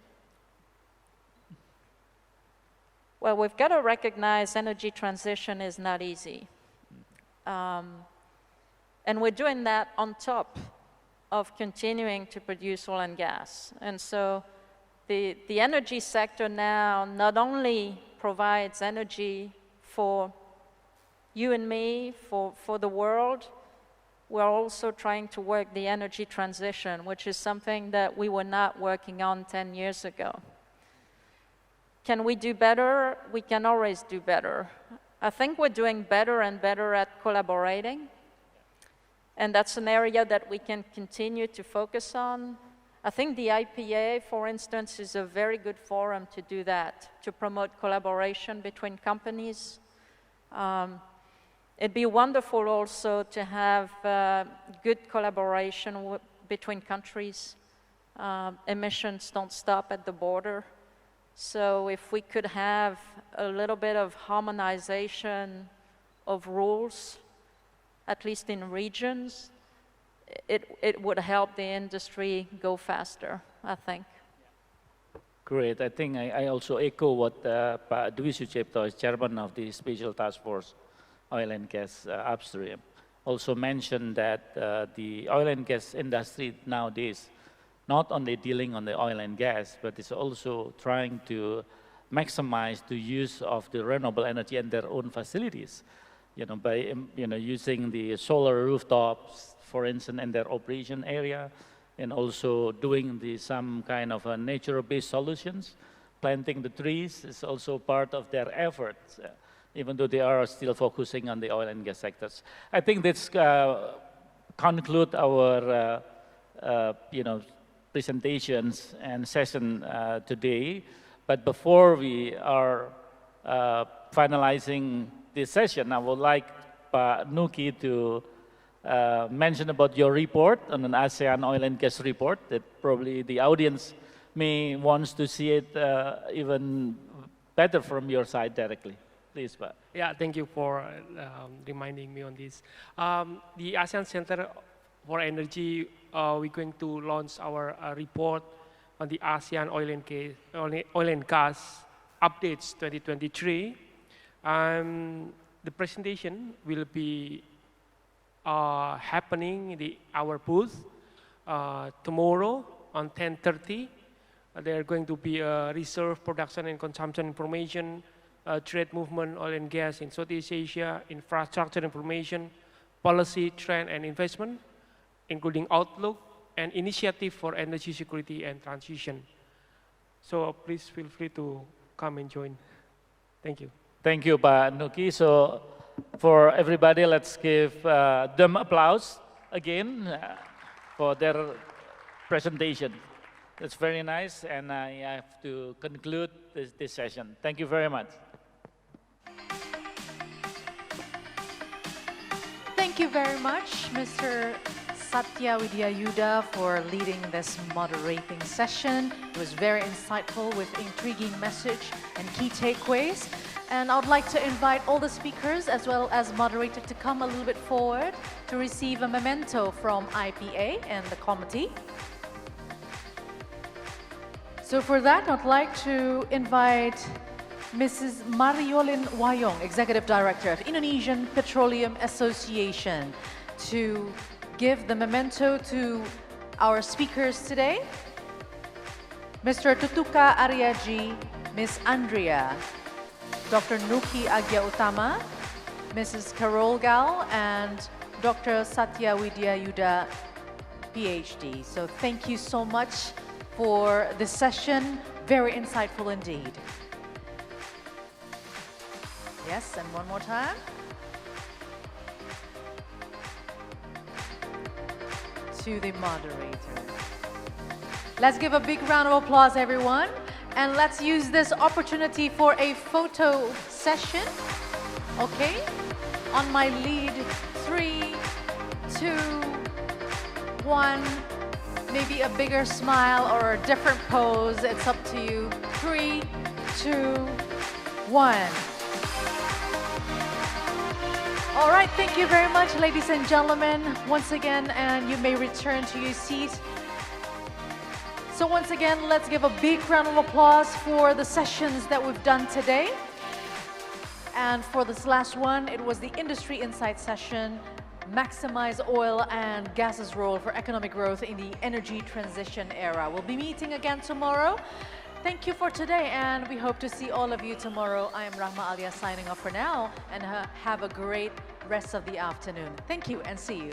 Well, we've got to recognize energy transition is not easy. And we're doing that on top of continuing to produce oil and gas. And so the energy sector now not only provides energy for you and me, for the world, we're also trying to work the energy transition, which is something that we were not working on 10 years ago. Can we do better? We can always do better. I think we're doing better and better at collaborating. And that's an area that we can continue to focus on. I think the IPA, for instance, is a very good forum to do that, to promote collaboration between companies. It'd be wonderful also to have good collaboration between countries. Emissions don't stop at the border. So if we could have a little bit of harmonization of rules, at least in regions, it would help the industry go faster, I think. Great. I think I also echo what Pak Dwi Soetjipto, as chairman of the Special Task Force Oil and Gas Upstream, also mentioned that the oil and gas industry nowadays not only dealing on the oil and gas, but it's also trying to maximize the use of the renewable energy in their own facilities, by using the solar rooftops, for instance, in their operation area, and also doing some kind of nature-based solutions. Planting the trees is also part of their efforts, even though they are still focusing on the oil and gas sectors. I think that's conclude our presentations and session today. But before we are finalizing this session, I would like Nuki to mention about your report on an ASEAN oil and gas report that probably the audience may wants to see it even better from your side directly. Please, Pak. Yeah, thank you for reminding me on this. The ASEAN Center for Energy, we're going to launch our report on the ASEAN oil and gas updates 2023. The presentation will be happening in our booth tomorrow on 10:30. There are going to be reserve, production, and consumption information, trade movement, oil and gas in Southeast Asia, infrastructure information, policy, trend, and investment, including outlook and initiative for energy security and transition. So please feel free to come and join. Thank you. Thank you, Pak Nuki. So for everybody, let's give them applause again for their presentation. That's very nice, and I have to conclude this session. Thank you very much. Thank you very much, Mr. Satya, Widya, Yudha for leading this moderating session. It was very insightful with intriguing message and key takeaways. And I would like to invite all the speakers as well as moderator to come a little bit forward to receive a memento from IPA and the committee. So for that, I'd like to invite Mrs. Mariolin Wayong, Executive Director of Indonesian Petroleum Association, to give the memento to our speakers today. Mr. Tutuka Ariadji, Ms. Andriah, Dr. Nuki Agya Utama, Mrs. Carole Gall, and Dr. Satya Widya Yudha, Ph.D. So thank you so much for this session. Very insightful indeed. Yes, and one more time. To the moderator. Let's give a big round of applause, everyone. And let's use this opportunity for a photo session. Okay? On my lead, 3, 2, 1. Maybe a bigger smile or a different pose. It's up to you. 3, 2, 1. All right, thank you very much, ladies and gentlemen, once again, and you may return to your seat. So once again, let's give a big round of applause for the sessions that we've done today. And for this last one, it was the Industry Insight session, Maximize Oil and Gas's Role for Economic Growth in the Energy Transition Era. We'll be meeting again tomorrow. Thank you for today, and we hope to see all of you tomorrow. I am Rahma Alia signing off for now, and have a great rest of the afternoon. Thank you, and see you.